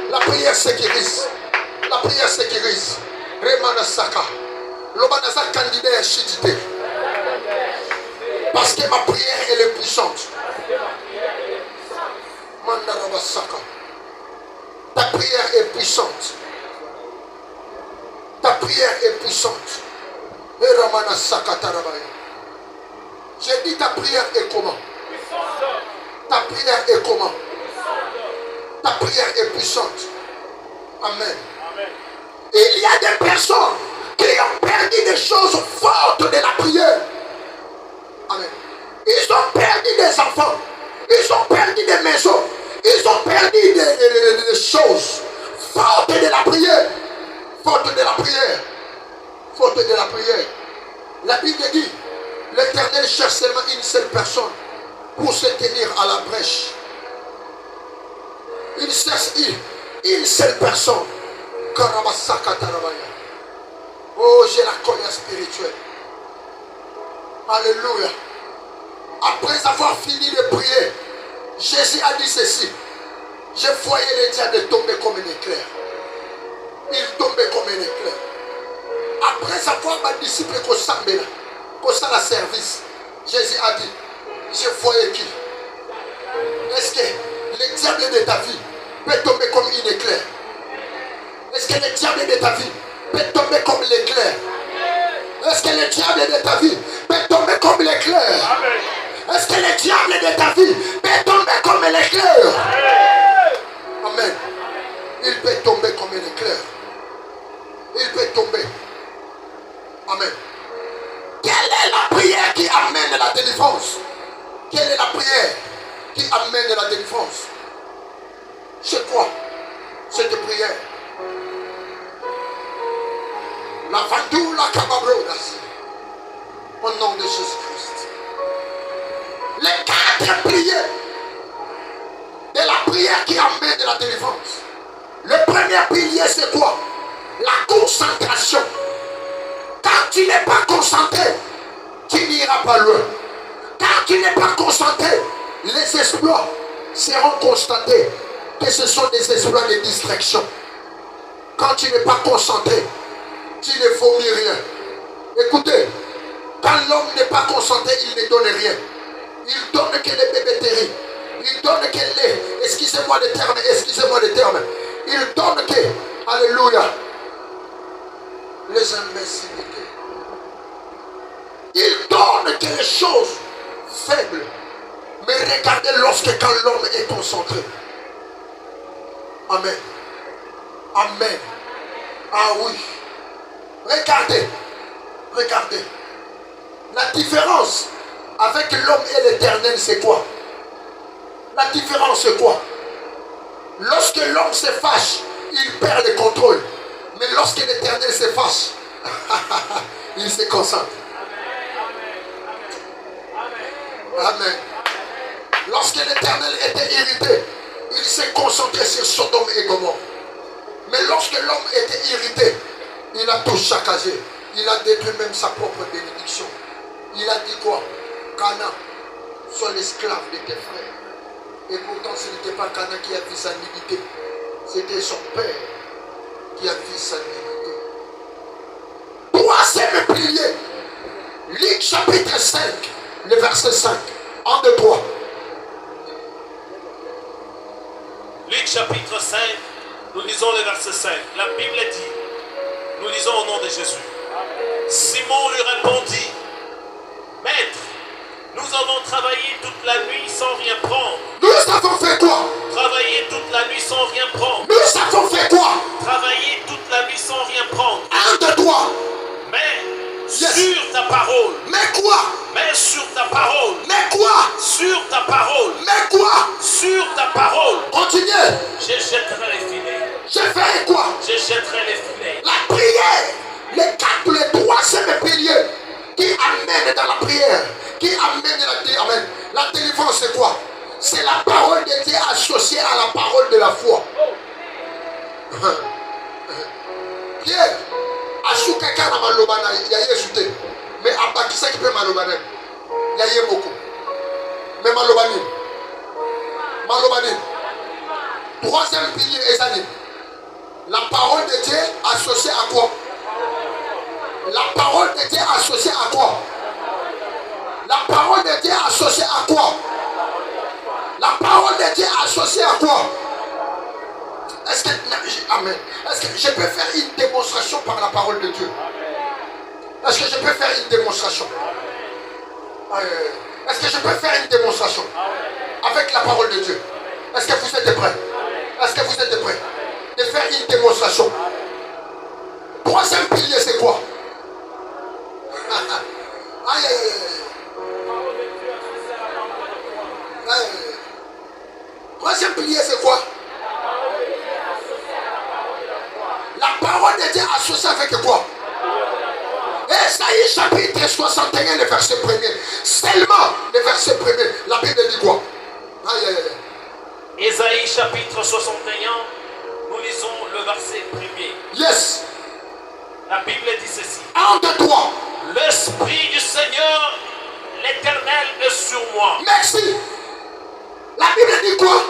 La prière sécurise. La prière sécurise. Remana Saka. L'Obanaza candidat est chidité. Parce que ma prière elle est puissante. Mandaraba Saka. Ta prière est puissante. Ta prière est puissante. Et Ramana Saka Tarabaya. J'ai dit ta prière est comment? Ta prière est comment? Ta prière est puissante. Amen. Il y a des personnes qui ont perdu des choses fortes de la prière. Amen. Ils ont perdu des enfants. Ils ont perdu des maisons. Ils ont perdu des choses fortes de la prière. Fortes de la prière. Fortes de la prière. La Bible dit, l'Éternel cherche seulement une seule personne pour se tenir à la brèche. Il cherche une seule personne. Karabasaka Tarabaya. Oh, j'ai la colère spirituelle. Alléluia. Après avoir fini de prier, Jésus a dit ceci. Je voyais les diables tomber comme un éclair. Ils tombaient comme un éclair. Après avoir ma disciple qu'on la service, Jésus a dit, je voyais qui? Est-ce que le diable de ta vie peut tomber comme un éclair? Est-ce que le diable de ta vie peut tomber comme l'éclair? Est-ce que le diable de ta vie peut tomber comme l'éclair? Est-ce que le diable de ta vie peut tomber comme l'éclair? Amen. Il peut tomber comme un éclair. Il peut tomber. Amen. Quelle est la prière qui amène la délivrance? Quelle est la prière qui amène la délivrance? C'est quoi cette prière? La Vandoula Kababrodas. Au nom de Jésus-Christ. Les 4 prières de la prière qui amène la délivrance. Le premier pilier, c'est quoi? La concentration. Quand tu n'es pas concentré, tu n'iras pas loin. Quand tu n'es pas concentré, les exploits seront constatés que ce sont des exploits de distraction. Quand tu n'es pas concentré, tu ne fournis rien. Écoutez, quand l'homme n'est pas concentré, il ne donne rien. Il donne que les bébés terribles. Il donne que les... Excusez-moi le terme. Il donne que... Alléluia. des imbécilités. Il donne quelque chose faible. Mais regardez quand l'homme est concentré. Amen. Amen. Ah oui. Regardez. Regardez. La différence avec l'homme et l'éternel, c'est quoi? La différence, c'est quoi? Lorsque l'homme se fâche, il perd le contrôle. Mais lorsque l'éternel se fâche, il se concentre. Amen. Lorsque l'éternel était irrité, il s'est concentré sur Sodome et Gomorrhe. Mais lorsque l'homme était irrité, il a tout saccagé. Il a détruit même sa propre bénédiction. Il a dit quoi? Cana, sois l'esclave de tes frères. Et pourtant, ce n'était pas Cana qui a vu sa nudité. C'était son père qui a vu sa nudité. Troisième pilier. Luc chapitre 5, le verset 5. 1, 2, 3. Luc chapitre 5, nous lisons le verset 5. La Bible dit, nous lisons au nom de Jésus. Simon lui répondit, Maître, nous avons travaillé toute la nuit sans rien prendre. Nous avons fait quoi? Travaillé toute la nuit sans rien prendre. Nous avons fait quoi? Travaillé toute la nuit sans rien prendre. 1, 2, 3. Mais sur ta parole. Mais quoi? Mais sur ta parole. Mais quoi? Sur ta parole. Mais quoi? Sur ta parole. Continuez. Je jetterai les filets. Je ferai quoi? Je jetterai les filets. La prière, les troisième pilier qui amène dans la prière, qui amène amen. La délivrance, c'est quoi? C'est la parole de Dieu associée à la parole de la foi. Pierre, Asuka kana malobana ya Yesu te. Mais abakisa qui peut malobana. Ya ye beaucoup. Mais malobani. Malobani. Troisième pilier Esanim. La parole de Dieu associée à quoi? La parole de Dieu associée à quoi? La parole de Dieu associée à quoi? La parole de Dieu associée à quoi? Est-ce que, amen. Est-ce que je peux faire une démonstration par la parole de Dieu? Est-ce que je peux faire une démonstration? Est-ce que je peux faire une démonstration avec la parole de Dieu? Est-ce que vous êtes prêts? Est-ce que vous êtes prêts de faire une démonstration? Troisième pilier, c'est quoi? Aïe, aïe, aïe. Troisième pilier, c'est quoi? La parole de Dieu associée avec quoi? Esaïe chapitre 61, le verset 1er. Seulement le verset 1er. La Bible dit quoi? Aïe, aïe, aïe. Esaïe chapitre 61, nous lisons le verset 1er. Yes. La Bible dit ceci. 1, 2, 3. L'Esprit du Seigneur, l'Éternel est sur moi. Merci. La Bible dit quoi?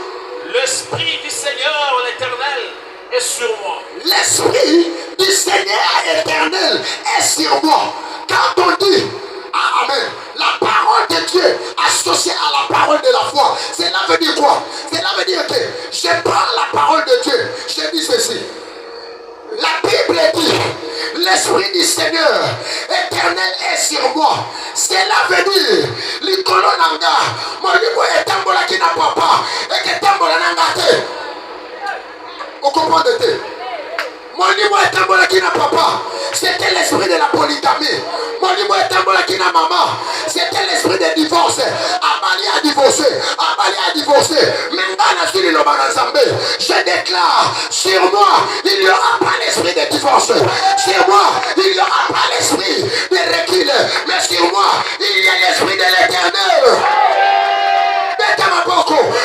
L'Esprit du Seigneur, l'Éternel est sur moi. L'Esprit du Seigneur éternel est sur moi. Quand on dit, ah, amen, la parole de Dieu associée à la parole de la foi, cela veut dire quoi? Cela veut dire que je prends la parole de Dieu, je dis ceci. La Bible dit, l'Esprit du Seigneur éternel est sur moi. Cela veut dire, l'icône nanga, mon niveau est tambola qui n'a pas, et que tambola nanga te. Vous comprenez? Mon niveau est tambola qui n'a pas. C'était l'esprit de la polygamie. Mon niveau est tambola qui n'a maman. C'était l'esprit de divorce. Amali a divorcé. Amali a divorcé. Maintenant, sur le Banazambé, je déclare, sur moi, il n'y aura pas l'esprit de divorce. Sur moi, il n'y aura pas l'esprit de recul. Mais sur moi, il y a l'esprit de l'éternel.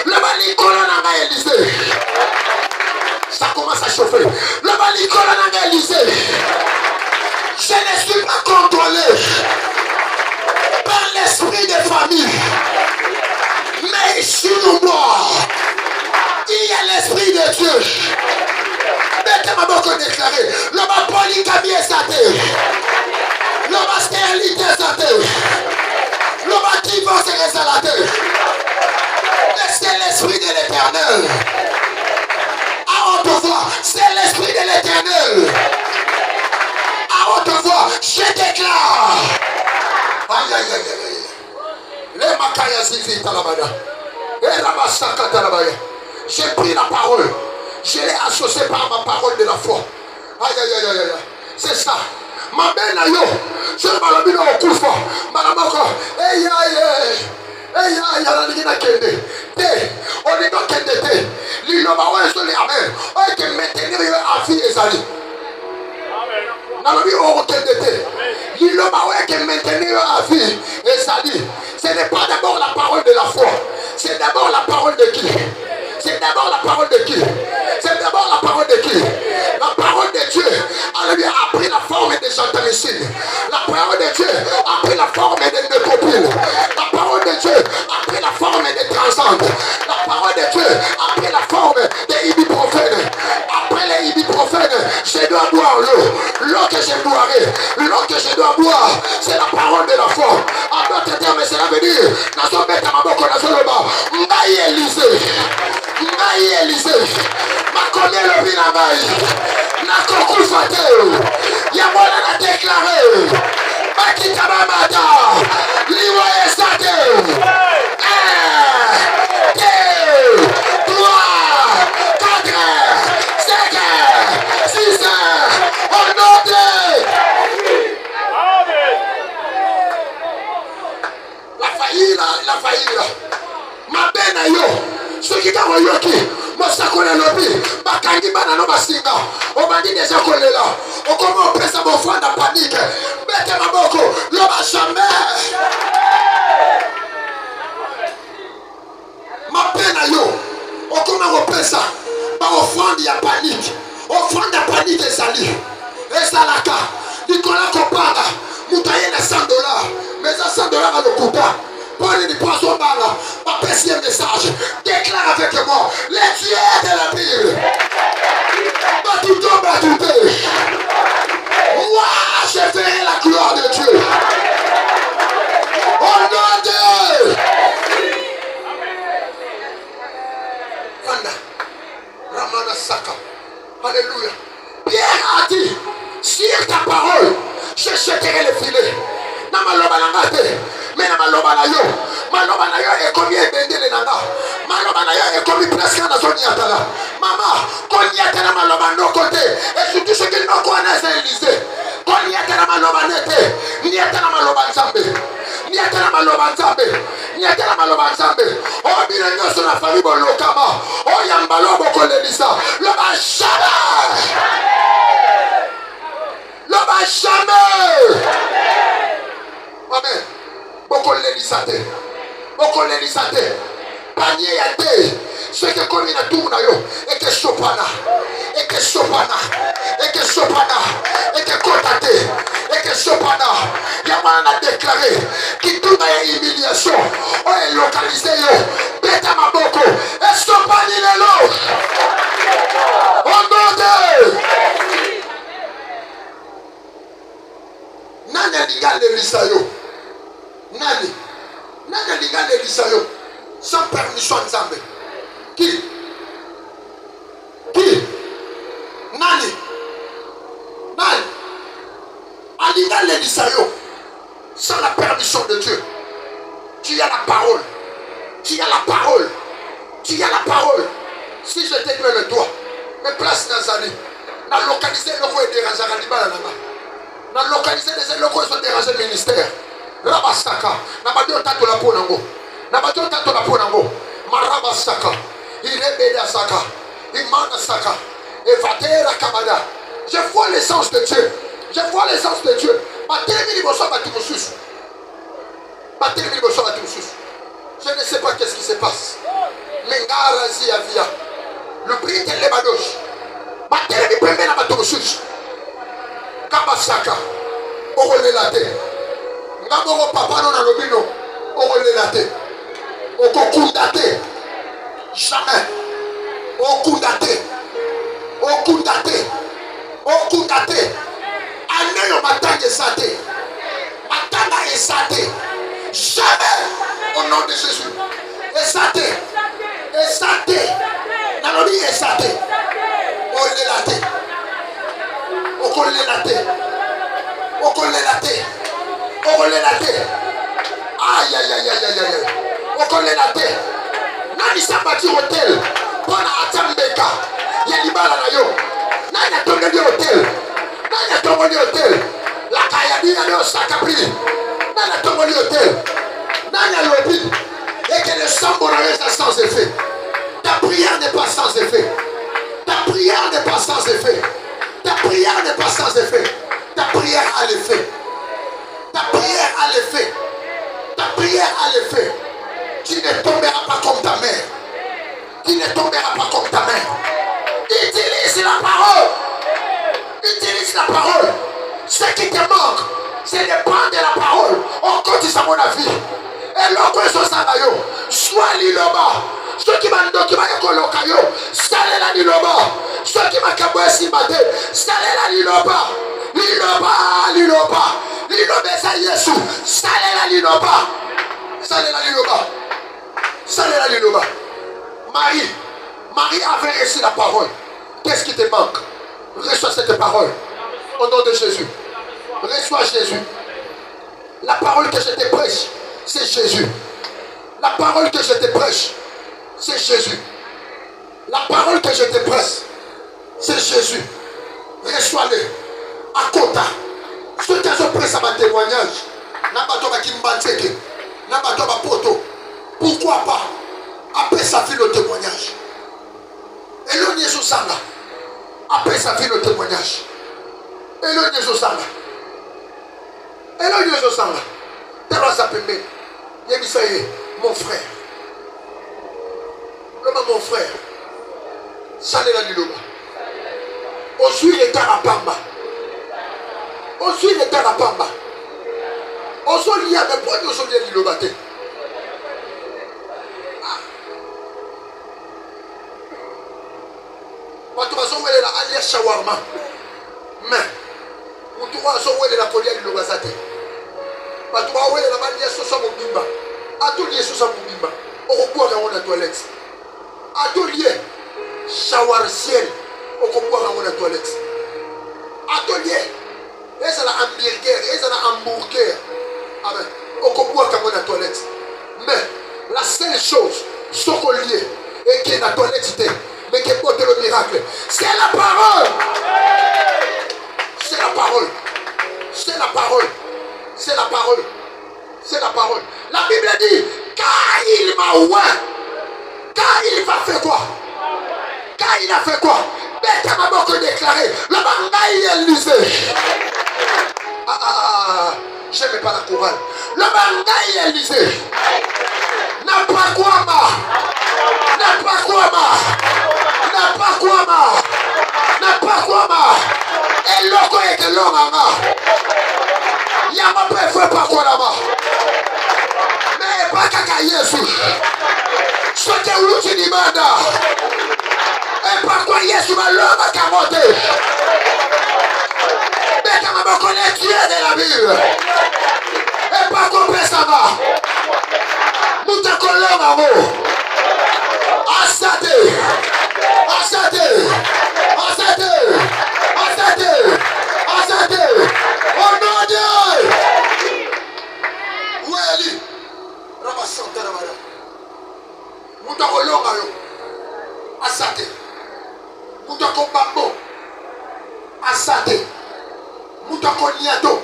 Le balicolo n'a pas Élysée. Ça commence à chauffer. Le balicolo n'a pas Élysée. Je ne suis pas contrôlé par l'esprit de famille. Mais sur moi, il y a l'esprit de Dieu. Mettez-moi beaucoup déclaré. Le bas polygamie est saté. Le bas stérilité est saté. Le bas divorce est saté. C'est l'esprit de l'éternel. À haute voix, c'est l'esprit de l'éternel. À haute Aïe, aïe, aïe, aïe. Les makaya zivi talabada. Et rabasaka talabaya. J'ai pris la parole. Je l'ai associée par ma parole de la foi. Aïe, aïe, aïe, aïe, aïe. C'est ça. Ma belle aïe. Je ne m'allume pas au coup fort. Malamoko. Aïe, aïe, aïe. Aïe, aïe, aïe, aïe. Te. On est dans quel été. L'iloma ouais, je l'ai amen. On est maintenir à vie et zali. Nalobi au quel été. L'iloma ouais, qui maintenir à vie et zali. Ce n'est pas d'abord la parole de la foi. C'est d'abord la parole de qui? C'est d'abord la parole de qui? C'est d'abord la parole de qui? La parole de Dieu a pris la forme des chantamicides. La parole de Dieu a pris la forme des copines. La parole de Dieu a pris la forme des transcendants. La parole de Dieu a pris la forme des ibuprofènes. Après les ibuprofènes, je dois boire l'eau. L'eau que je boirai, l'eau que je dois boire, c'est la parole de la foi. En d'autres termes, cela veut dire, dans son bête à ma boca, dans son bas, Maï Élysée. Maï Élysée. Ma connaît le binamaï. Na koku fateo. Yamona na déclaré. Makita mamata. Liwa esate. 1, 2, 3, 4, 5, 6. Au nom de la faillite. Ma bena yo. Ce qui t'a envoyé qui? Mosakone lobi. Bakangi banano basinga. On m'a dit déjà qu'on est là. On commence à presser mon frère dans la panique. Mettez ma boko. L'homme a jamais. Ma peine à yo. On commence à presser. Ma offrande il y a panique. Offrande de panique est sali. Et ça la cas. Nicolas Kopanga. Moutaye na $100. Mais à $100 à le coupa. Prenez des poissons balles. Ma deuxième message. Déclare avec moi. Les dieux de la Bible. Batouto, batouté. Moi, je ferai la gloire de Dieu. Au nom de Vanda. Ramana Saka. Alléluia. Pierre a dit, sur ta parole, je jeterai les filets. Namaloba nangate. Mais namaloba na yo. Maloba na yo est comme bendele nanga. Maloba na yo est comme presque na zone yatala. Maman, quand yatala maloba no côté. Et surtout ce qu'il n'ont connaissé Élysée. Quand yatala maloba nete. Ni yatala maloba nzambe. Ni yatala maloba nzambe. Ni yatala maloba nzambe. Oh birenyo sur la famille bolokama. Oh yambalo boko lelisa. Loba jamais. Loba jamais. Amen. Beaucoup l'élisate. Beaucoup l'élisate. Panier à deux. Ce que comme il a tout nayo. Et que sopana. Et que sopana. Et que sopana. Et que cotate. Et que sopana. Yaman a déclaré. Qui tout a humiliation. On est localisé yo. Beta maboko. Et sopani lelo. On demande. Nana diga l'elisayo. Nani liga l'elisayo. Sans permission de Zambé. Qui? Nani? Aliga l'elisayo. Sans la permission de Dieu. Tu as la parole. Tu as la parole. Tu as la parole. Si je t'éclaire le doigt, mes places Nazali, n'a localisé le roi et dérangé à Nibala Nama. N'a localisé les locaux sont dérangés le ministère. Rabasaka. N'a pas dit au tato la ponango. N'a pas dit au tato la ponango. Marabasaka. Il est béda saka. Il manda saka. Et vatera kamada. Je vois l'essence de Dieu. Je vois l'essence de Dieu. Je ne sais pas qu'est-ce qui se passe. Le prix de l'Ebadosh. Bateli prembe na batumushush. Kabasaka. Orolelate. Ngaboro papa no na lobino. Orolelate. Okokundate. Jamais. Okundate. Okundate. Okundate. Aneyo matanga esate. Matanga esate. Jamais. Au nom de Jésus. Esate. Esate. Nalobi esate. Okolelate. Okolelate. Okolelate. okolela te. Aïe aïe aïe aïe aïe aïe. Okolela te. Nani sabati hotel pona atambeka ya libala na yo. Nani atongeli hotel. Nani atongeli hotel. La kaya dina no sakapri. Nani atongeli hotel. Nani alobi. Et que le sang est sans effet. Ta prière n'est pas sans effet. Ta prière n'est pas sans effet. Ta prière n'est pas sans effet. Ta prière a l'effet. Ta prière a l'effet. Ta prière a l'effet. Tu ne tomberas pas comme ta mère. Tu ne tomberas pas comme ta mère. Utilise la parole. Utilise la parole. Ce qui te manque, c'est de prendre la parole. On continue à mon avis. Et l'autre chose, soit l'iloba. Ceux qui m'ont dit que yo, salé la liloba. Ceux qui m'ont kaboué si maté, salé la liloba. Liloba, liloba. Liloba, c'est Jésus. Salé la liloba. Salé la liloba. Salé la liloba. Marie avait reçu la parole. Qu'est-ce qui te manque? Reçois cette parole. Au nom de Jésus. Reçois Jésus. La parole que je te prêche, c'est Jésus. La parole que je te prêche, c'est Jésus. La parole que je te prêche, c'est Jésus. Reçois-le. À Kota. Ceux qui sont prêts à ma témoignage, Nabatoba Kimbanteke, Nabatoba Poto. Pourquoi pas? Après sa fille le témoignage. Et le Jésus Sanga. Après sa fille le témoignage. Et le Jésus Sanga. Et le Jésus Sanga. Terra Sapembe. Yemisaye, mon frère. Mon frère. Salela Liloba. Aujourd'hui, il est à Pamba. Aujourd'hui, il est à Pamba. Aujourd'hui, il y a des points aujourd'hui à Liloba. Quand tu vas la alias shawarma. Mais, quand tu vas la colia Liloba Zate. Quand tu vas la manière sur son bimba. À tout lié sur son bimba. On revoit dans la toilette. Atelier, shower ciel, au combat dans la toilette. Atelier, et ça la hamburger, et ça la hamburger. Amen. Au combat dans la toilette. Mais la seule chose, ce qu'on lié, et qui est la toilette, mais qui porte le miracle, c'est la parole. C'est la parole. C'est la parole. C'est la parole. C'est la parole. La Bible dit, car il m'a ouvert. Car il va faire quoi? Car il a fait quoi? Bête m'a beaucoup déclaré. Le bangaï est lisé. Je n'aime pas la chorale. Le bangaï est lisé. N'a pas quoi ma. N'a pas quoi ma. N'a pas quoi ma. N'a pas quoi ma. Et l'eau est que l'eau ma. Y'a ma préférée pas quoi là-bas. Mais pas caca Jésus. Ce que vous tu demandes. Et par quoi Jésus m'a l'homme à carotter. Mais quand on me connaît, tu es de la Bible. Et par quoi ça va. Nous te collons à vous. Asate. Asate. Asate. Asate. Asate. Oh non Dieu. Où est lui? Rabassante la madame. Mutako longa yo. Asate. Mutako bambo. Asate. Mutako niato.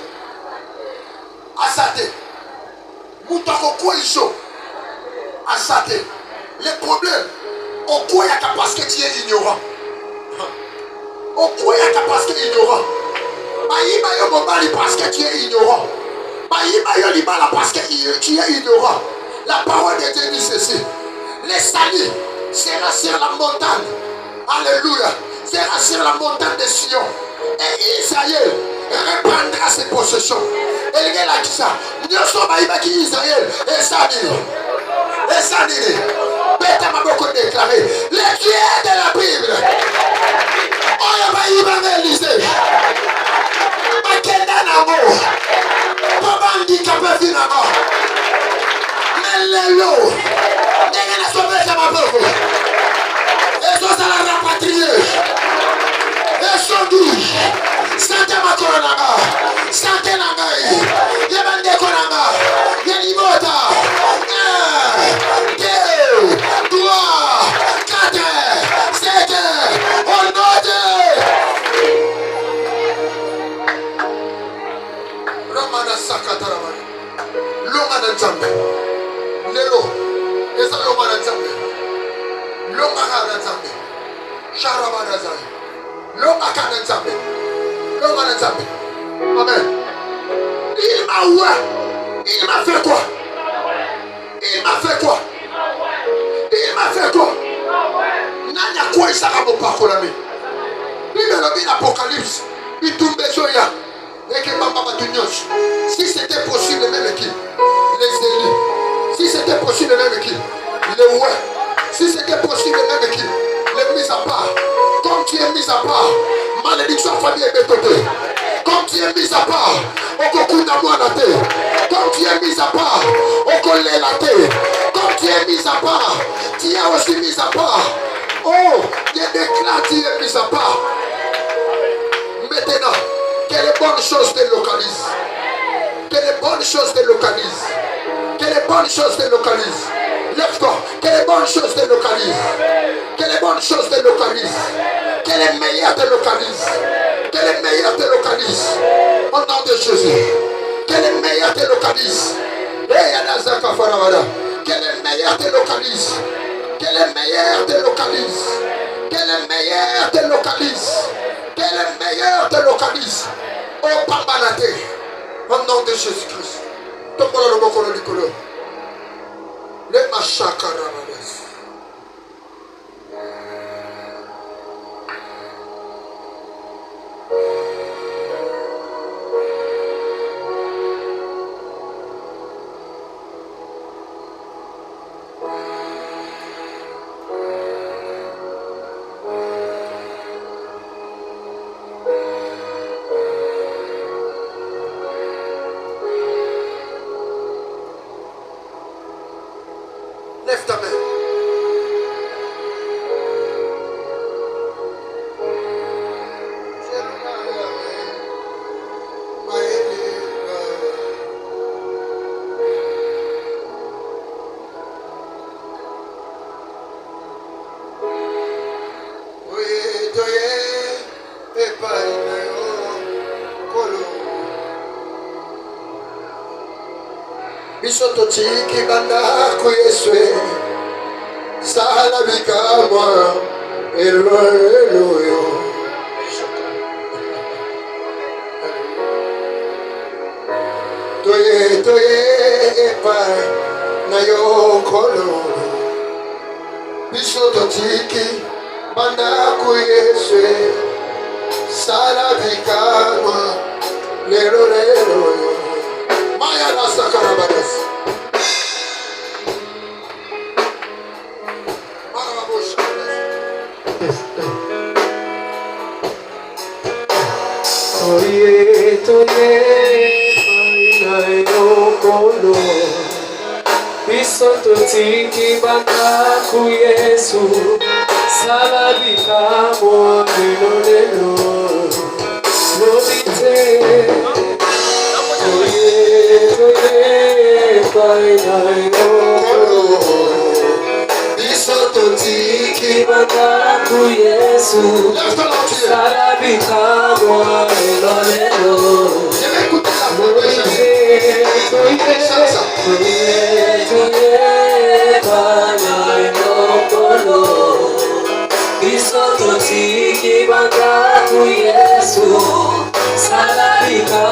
Asate. Mutako koisho. Asate. Les problèmes. Au quoi il y a parce que tu es ignorant. Au quoi il y a parce que tu es ignorant. Maïba yo mobali parce que tu es ignorant. Maïba yo libala parce que tu es ignorant. La parole de Dieu dit ceci. Les salis sera sur la montagne. Alléluia. Sera sur la montagne de Sion. Et Israël reprendra ses possessions. Et il y a qui ça. Nous sommes à Israël. Et ça dit. Et ça dit. Bête m'a beaucoup déclaré. Les dieux de la Bible. On va y évangéliser. Makenda namo. Comment handicapé finalement. Mais les lots. N'ayez la sauver ça ma pauvre. Et ça la rapatrier. Et ça dit. Santé ma corona. Santé la gaille. Yemande Amen. Il m'a ouvert. Il m'a fait quoi? Il m'a fait quoi? Il m'a fait quoi? Nanya quoi ça va pas pour l'ami. Bible l'Apocalypse. Il tombe besoya. Et que maman va tenir. Si c'était possible même équipe. Les élus. Si c'était possible même équipe. Les ouais. Si c'était possible même équipe. Les mises à part. Comme tu es mis à part. Malédiction famille est bétotée. Comme tu es mis à part. On coupe d'amour à la terre. Comme tu es mis à part. On colle la terre. Comme tu es mis à part. Tu es aussi mis à part. Oh, il y a des clans qui est mis à part. Maintenant, quelle bonne chose te localise. Quelle bonne chose te localise. Quelle bonne chose te localise. Lève-toi. Quelle bonne chose te localise. Quelle bonne chose te localise. Quelle est meilleure te localise. Quelle est meilleure te localise. Au nom de Jésus. Quelle est meilleure te localise. Quelle est meilleure te localise. Quelle est meilleure te localise. Quelle est meilleure te localise. Quelle est meilleure te localise. Oh Pambalate. Au nom de Jésus-Christ. Tombola le mokolo likolo. Le machakarabadas. Lève ta main. Bisoto chiki banda kuyeswe sala bikamwa eloyo toye epai na yo kolo bisoto chiki banda kuyeswe sala bikamwa eloyo Maya Rasta Karabadas. Toye, Painayo Kolo, Bisoto Tiki Baka Kuyesu, Salabika Moanelo, Lobite. Bisoto tiki baka kuyesu salabika moanelo Bisoto tiki baka kuyesu salabika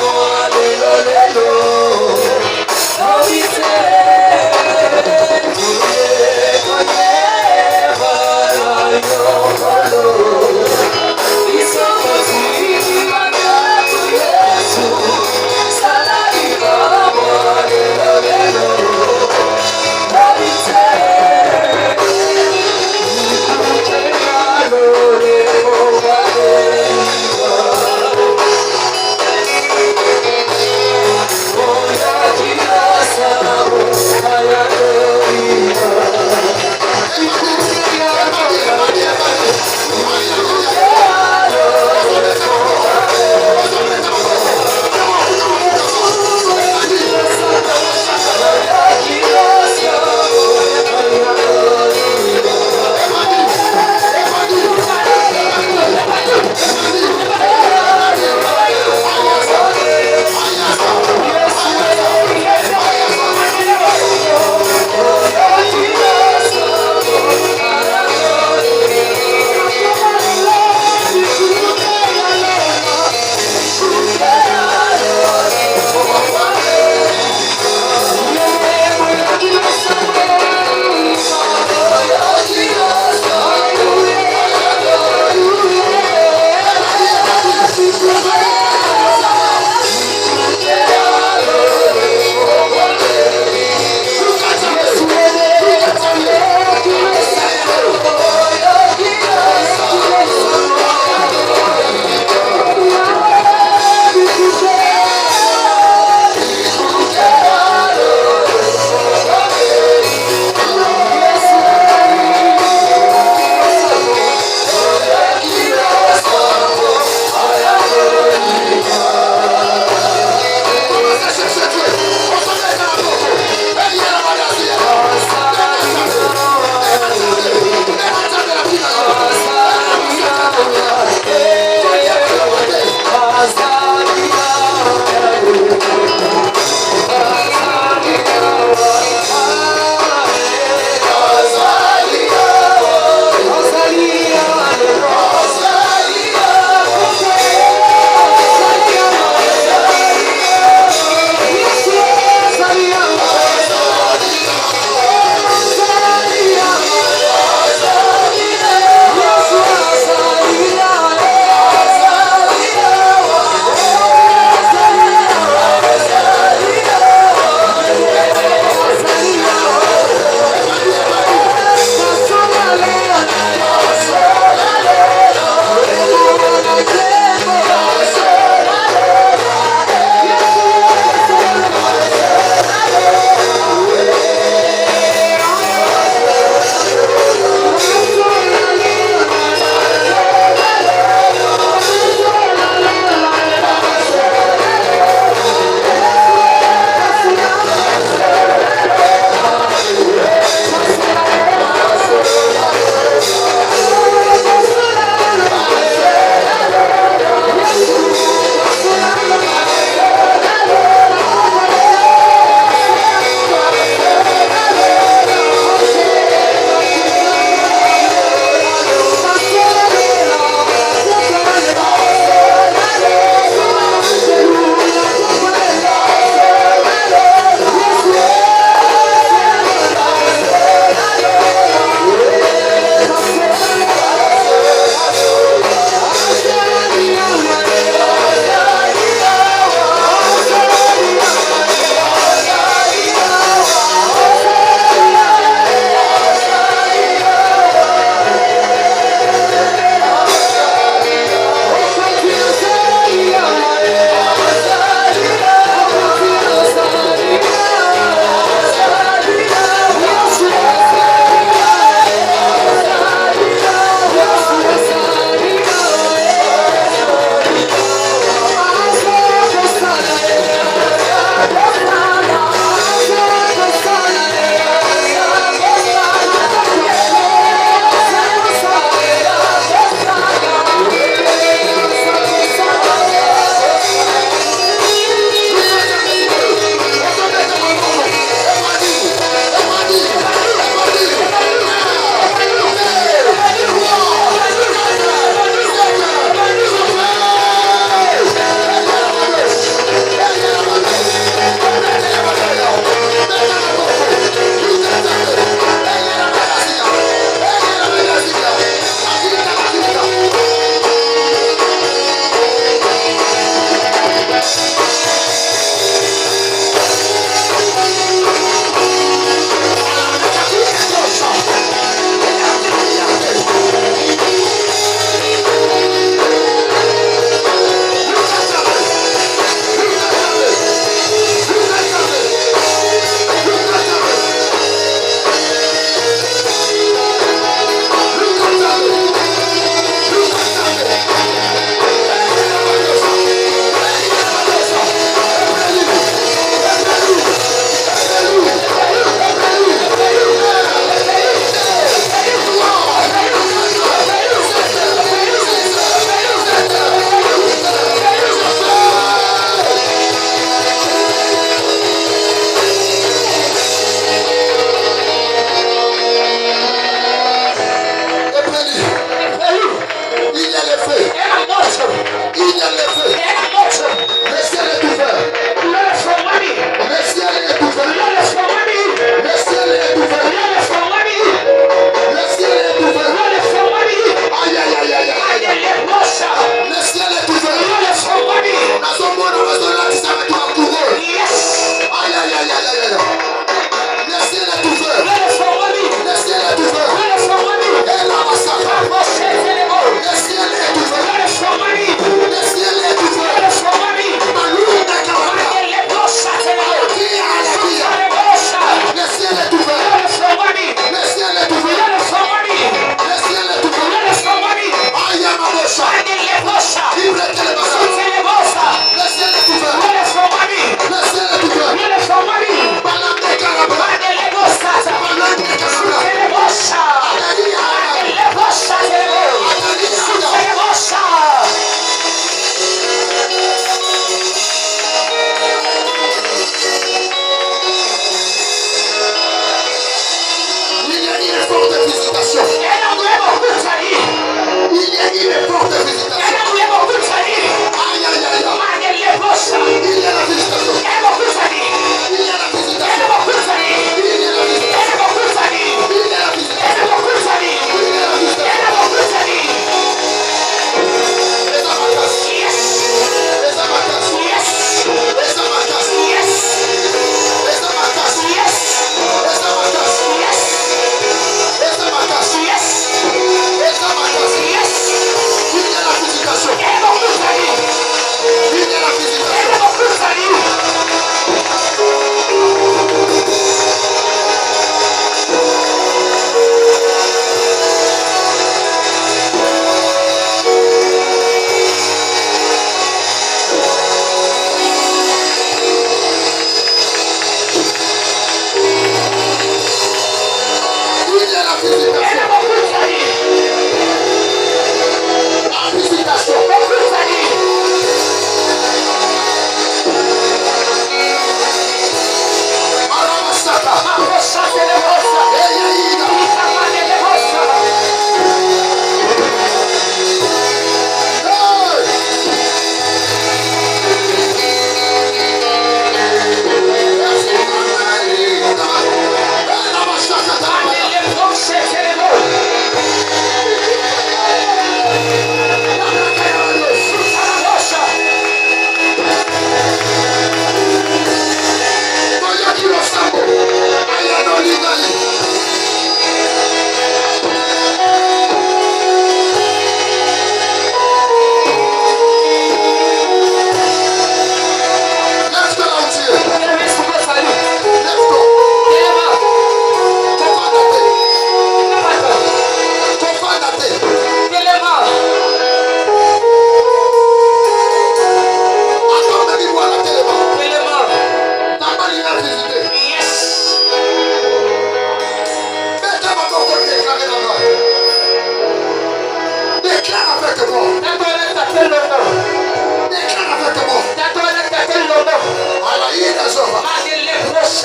moanelo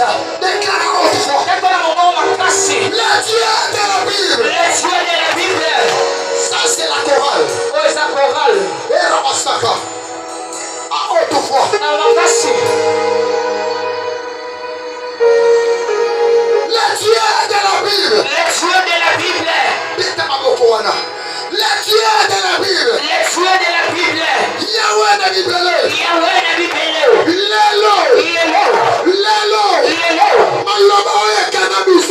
Déclare autrefois. Le Dieu de la Bible. Ça c'est la chorale. Et Ramastaka. À autrefois. Le Dieu de la Bible. Dites à Mokowana. Le Dieu de la Bible. Yahweh de la Bible. Lelo. Maloba oye cannabis.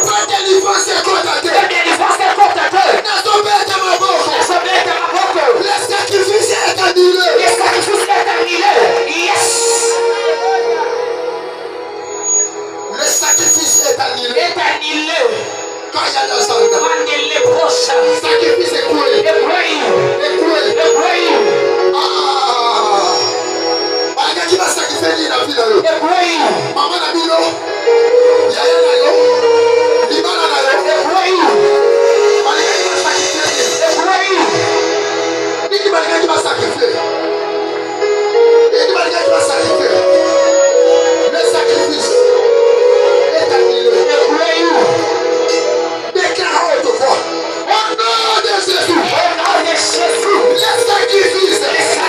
Pas délivrance contaté. Nazo bête ma boko. Le sacrifice est annulé. Le sacrifice est annulé. Quand il y a la salga. Sacrifice est coulé. Qui va sacrifier la vie de l'eau? Maman n'a mis l'eau. Yaya n'a l'eau. Libana n'a l'eau. Malika qui va sacrifier. Qui Malika qui va sacrifier. Malika qui va sacrifier. Le sacrifice est annulé. Déclare autrefois. Au nom de Jésus. Le sacrifice est annulé.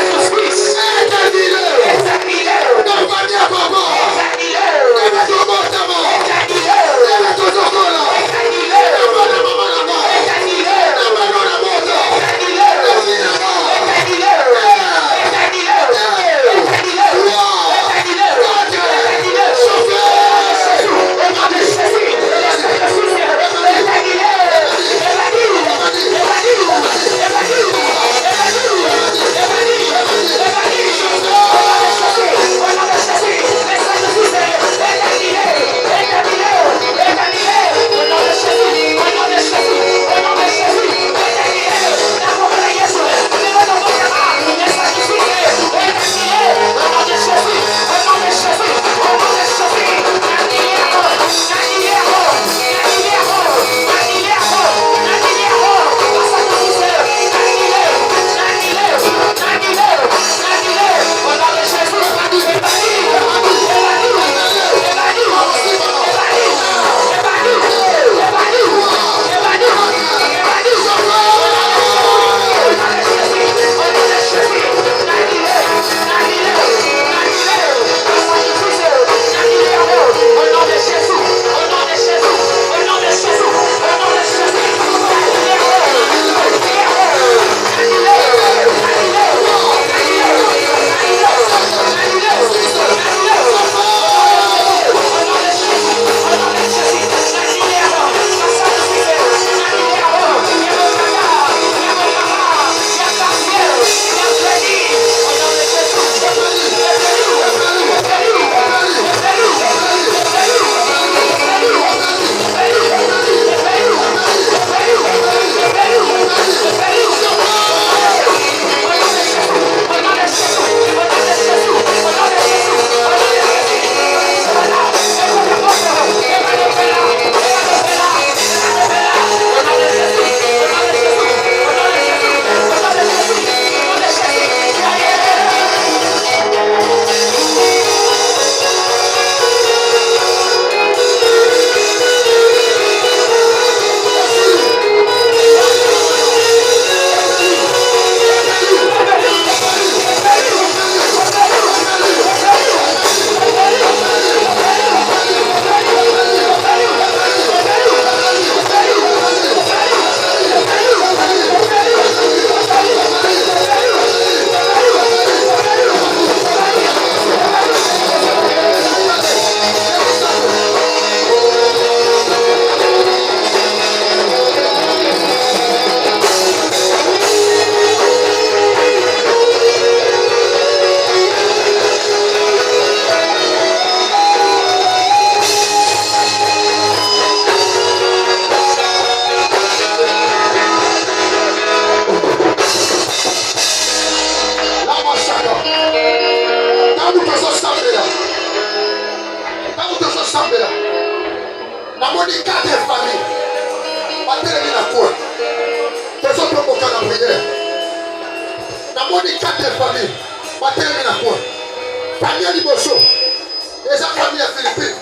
Les familles à Philippines.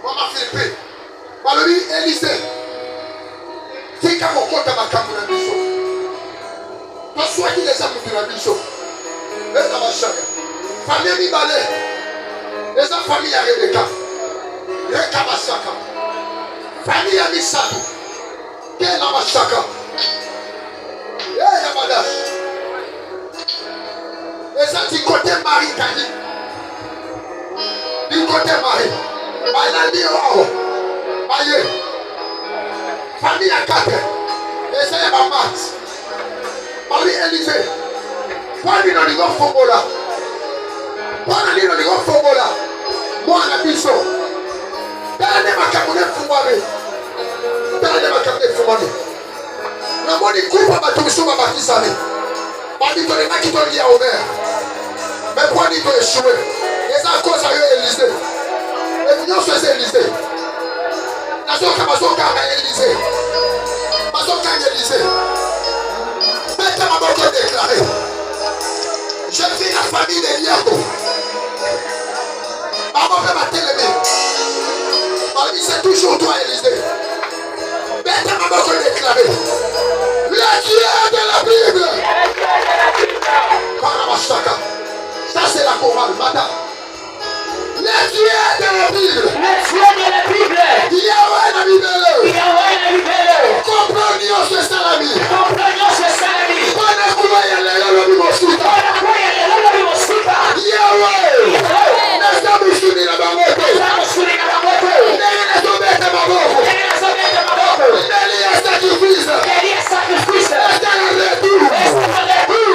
Maman Philippine. Malori Élysée. Tika mokota makamu na biso. Toswaki les amis de la biso. Eza bashaka. Famille mibale. Eza famille ya Rebecca. Reka bashaka. Famille ya Misato. Kela bashaka. Ya badash. Eza du côté Marie Kadi. Du côté Marie. Bailandi wao. Baye. Famille à 4. Eza ya Mamat. Marie Élysée. Pwani no ligo fongola. Pwani no ligo fongola. Mwana biso. Tane makamune fumwane. Tane makamune fumwane. Namoni kupa batumisuma bakisani. Bandi tole nakitoli ya Omer. Mais pwani to échoué. Eza cause à yo Élysée. Et nous sommes Élysée. Nazoka mazoka à Élysée. Mazoka à Élysée. Mettez ma boque déclarée. Je vis la famille de Liago. Maman fait ma télémé. C'est toujours toi, Élysée. Mettez ma boque déclarée. Le Dieu de la Bible. Karamashaka. Ça c'est la chorale, madame. Le Dieu de la Bible. Le Dieu de la Bible. Yahweh na Bible. Yahweh na Bible. Comprenons ce salami. Comprenons ce salami. Pana kuya lelo bimosuta. Pana kuya lelo bimosuta. Yahweh. Nesta musuni na bangoto. Nesta musuni na bangoto. Nene sobete maboko. Nene sobete maboko. Nene ya sacrifice. Nene ya sacrifice. Nesta na retour. Nesta na retour.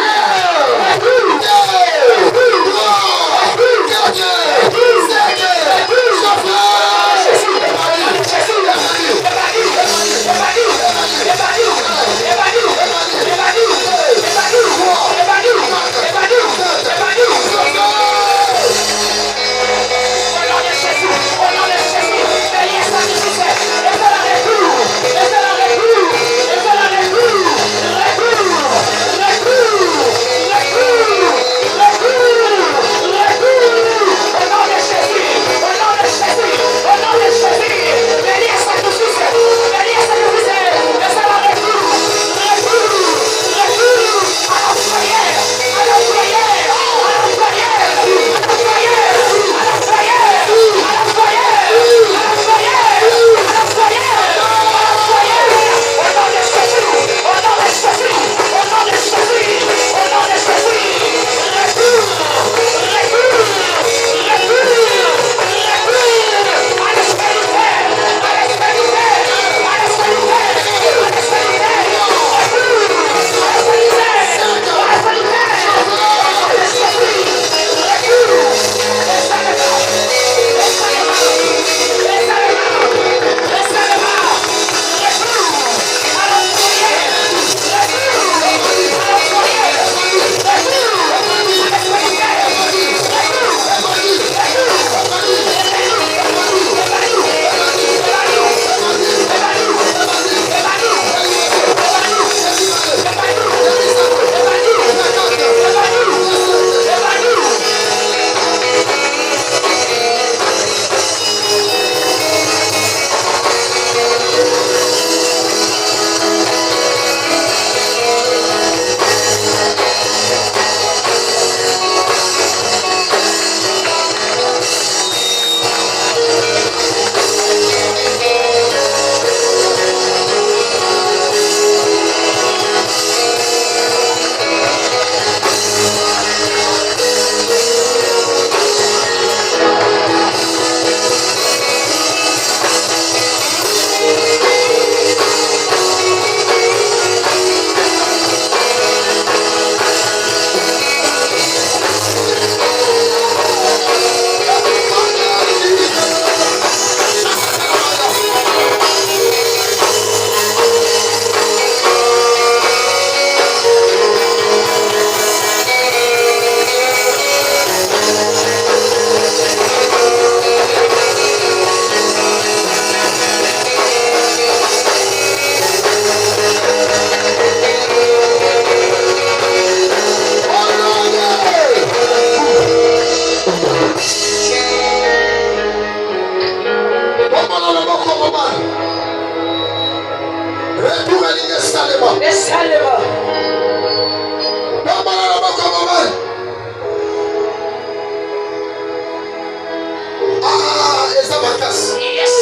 Makasi. Yes.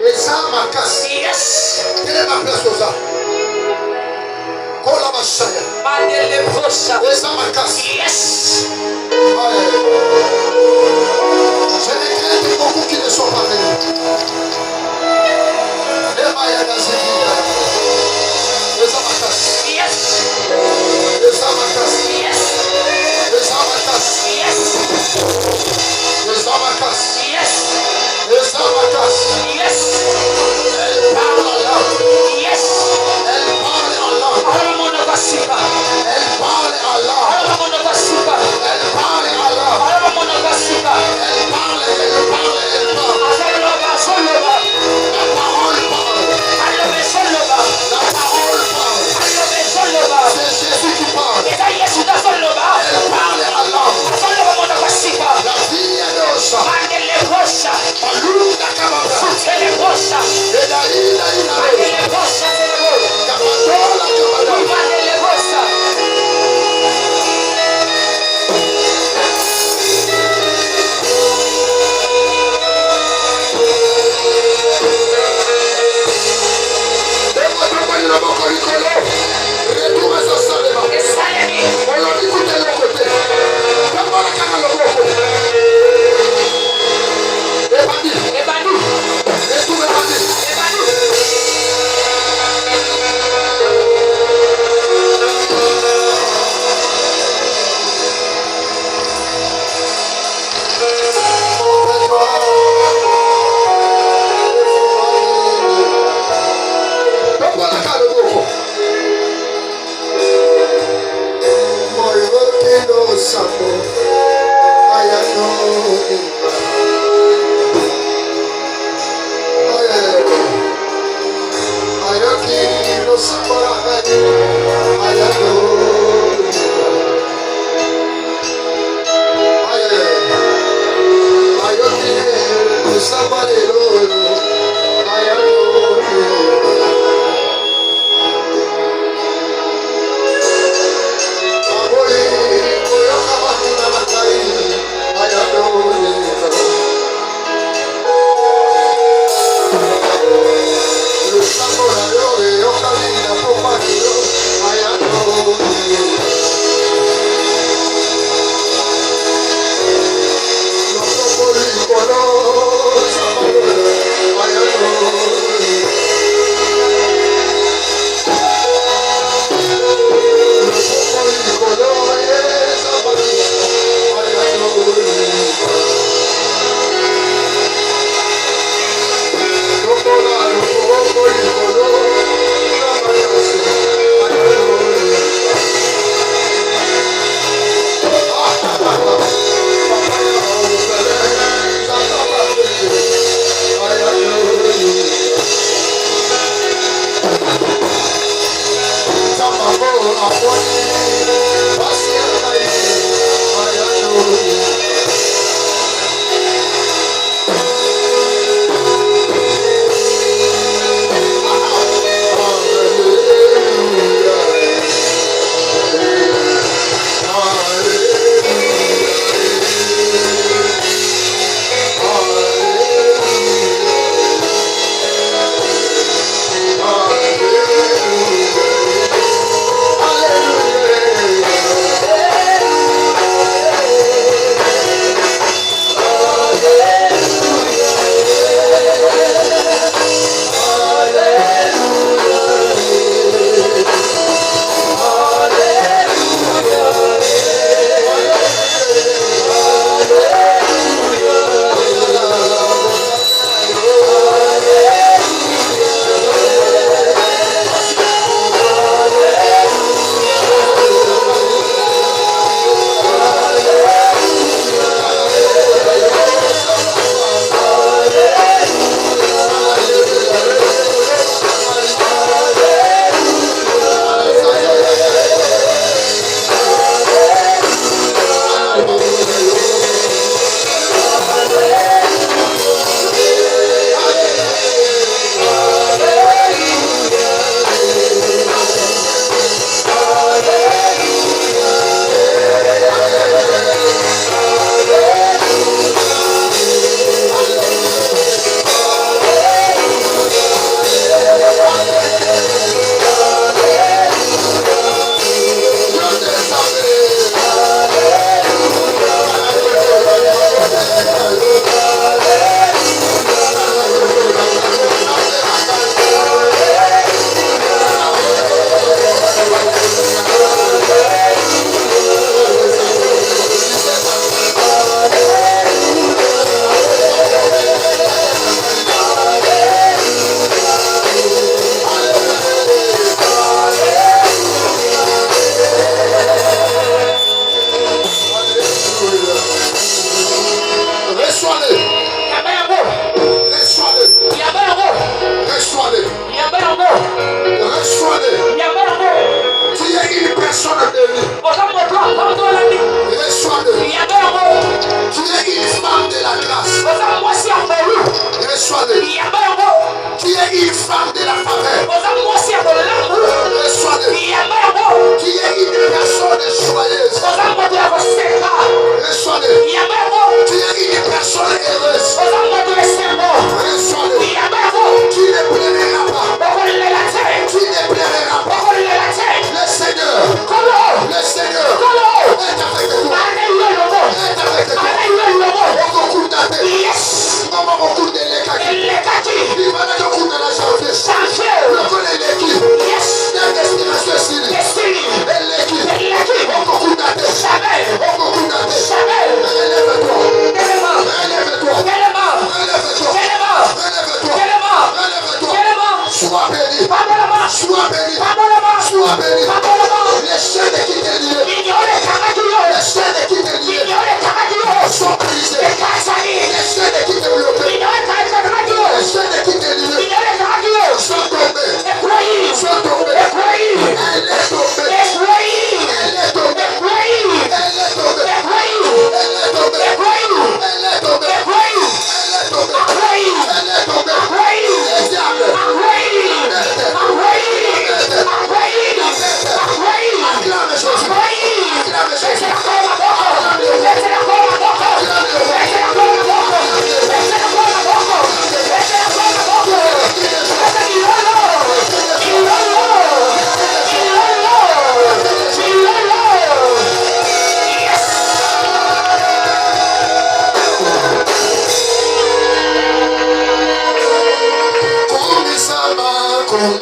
Eza Makasi. Yes. Quelle est ma place aux arts? Kola Mashaya. Mandele procha. Eza Makasi. Yes. Ouais. Je regrette beaucoup qui ne sont pas venus. Emaya Nazivida. Eza Makasi. Yes. Eza Makasi. Yes. Eza Makasi. Yes. Eza Makasi. Yes. Eza Makasi. Yes. Elle parle en langue. Yes. Elle parle en langue. All mundo gossipa. Elle parle en langue. All mundo gossipa. Elle parle en langue. All mundo gossipa. Thank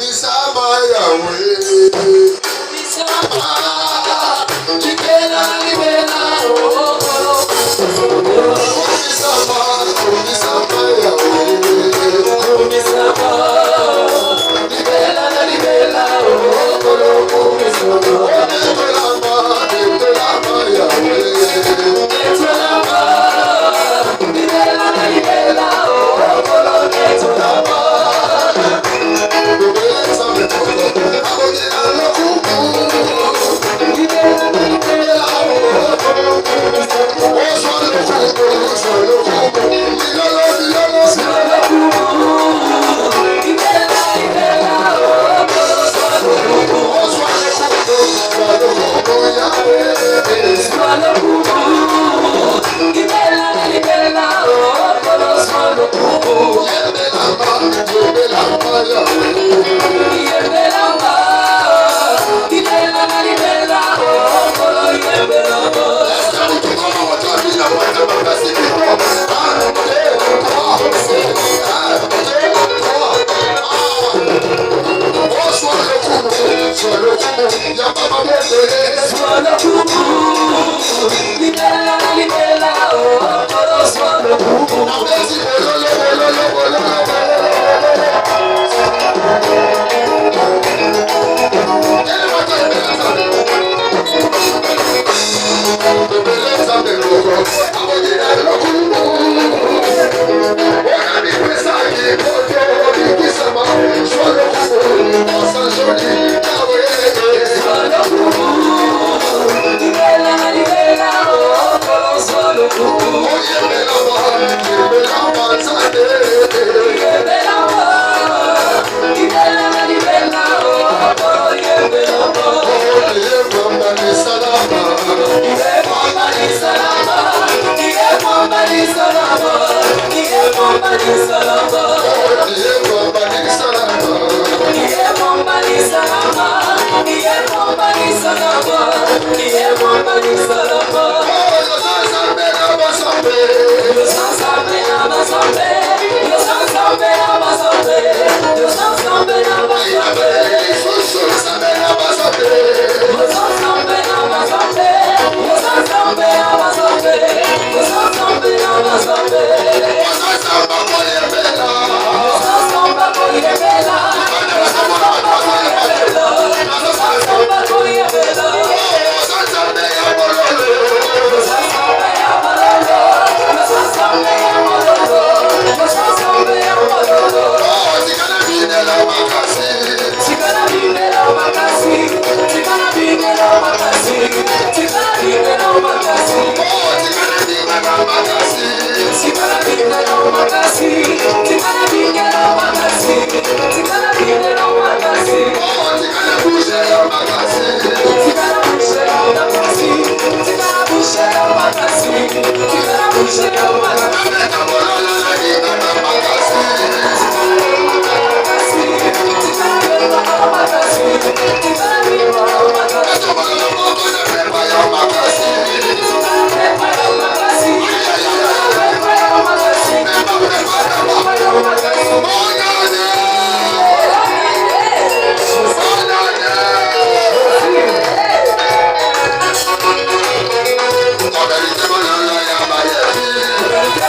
you.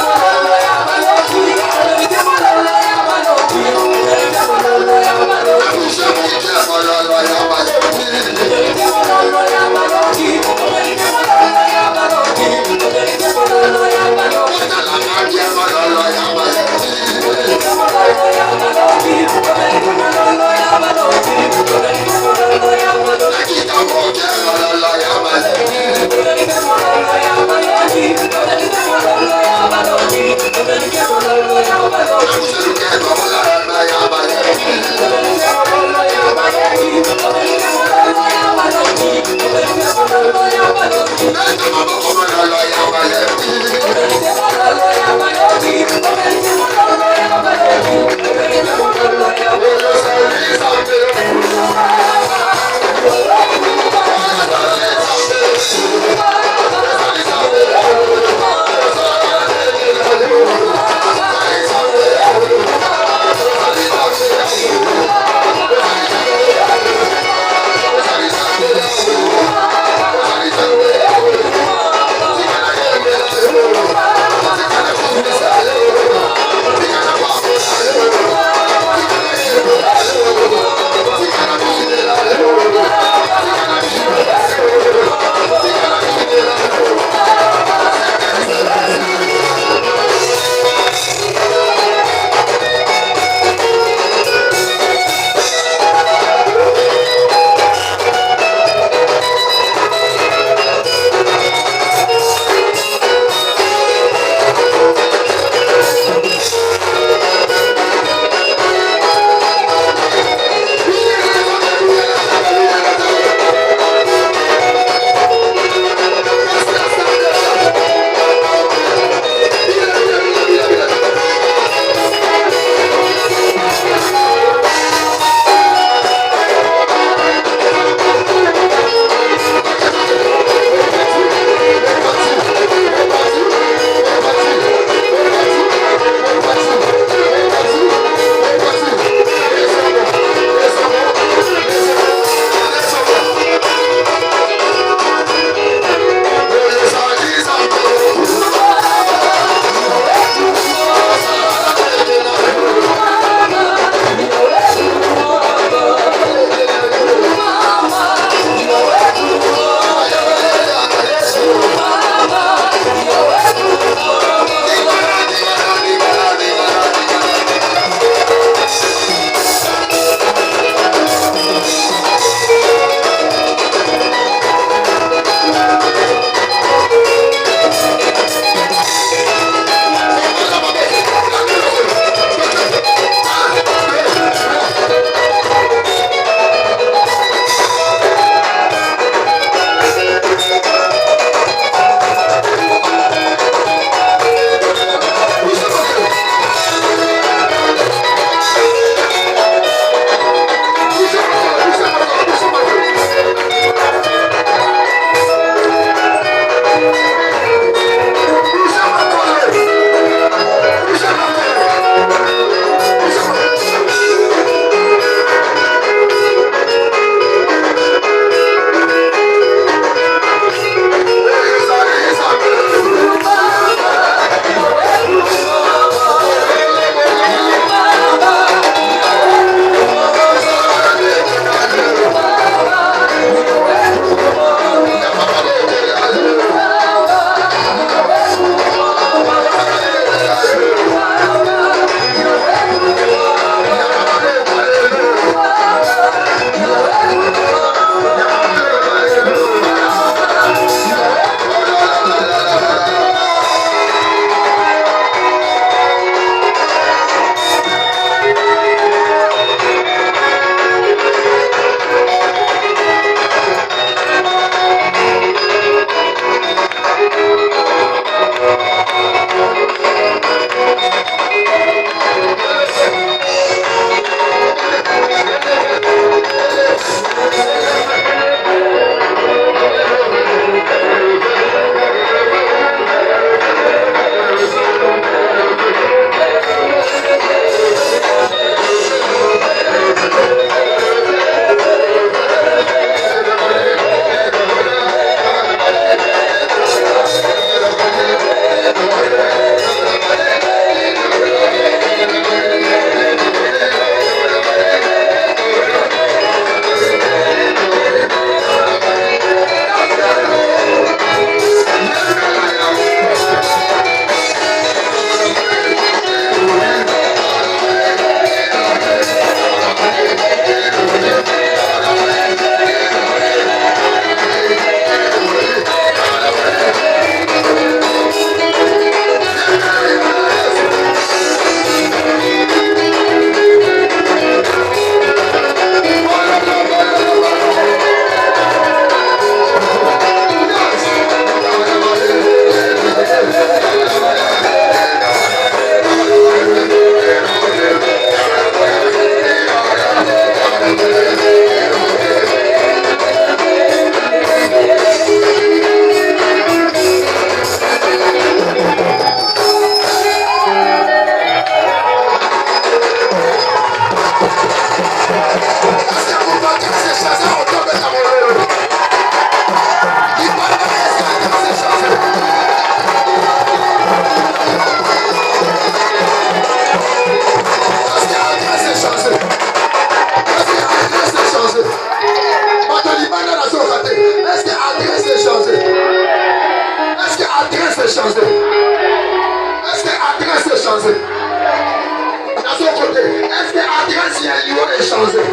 échanger.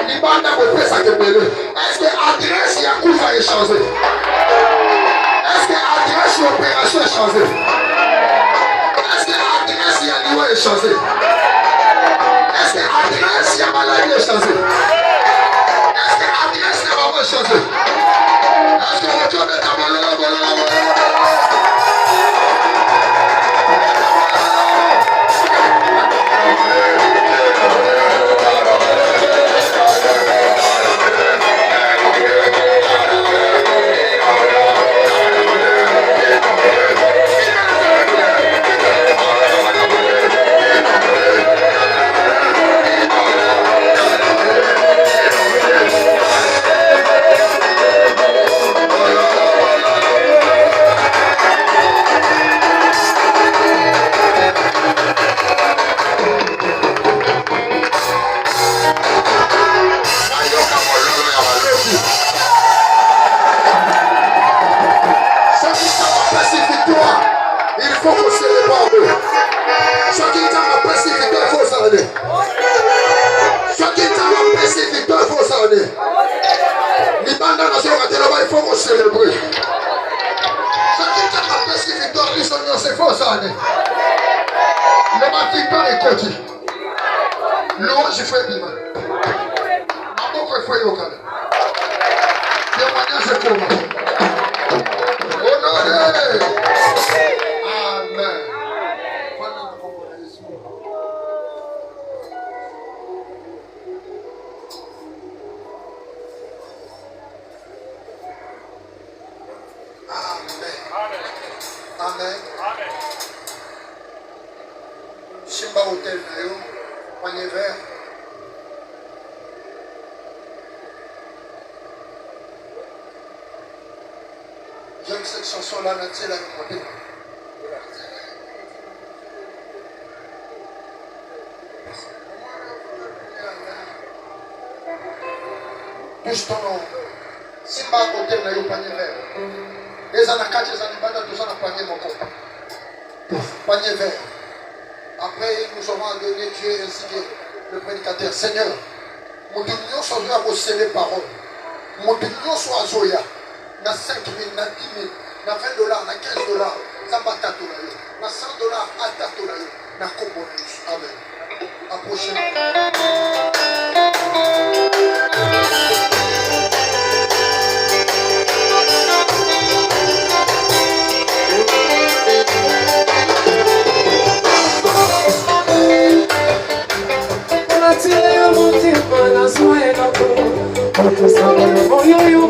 Libanda kopesa kebele. Est-ce que adresse ya kufa échanger? Est-ce que adresse ya opération échanger? Est-ce que adresse ya liwa échanger? Est-ce que adresse ya maladie échanger? Est-ce que adresse ya maman échanger? Est-ce que on peut mettre Libanda nationale il faut qu'on célèbre. Chacun qui a apprécié victoire, ils sont dans ses forces années. Le victoire est continue. Louange il fait bien. Maboko il faut y aller. Témoignage est comment? Honoré. Amen. Amen. Simba Hotel Nayo, panier vert. J'aime cette chanson-là, Natia l'a monté. Touche ton nom. Simba Hotel Nayo, panier vert. Les anakati, les anibanda, tout ça, on a panier mon corps. Panier vert. Après, nous avons donné Dieu ainsi que le prédicateur. Seigneur, mon Dieu soit à vos scellés paroles. Mon Dieu soit à Zoya. Na 5 000, na 10 000, na 20 dollars, na 15 dollars. Ça va t'attendre. Na 100 dollars, à t'attendre. Na combo. Amen. Approchez-nous. Yo, yo, yo,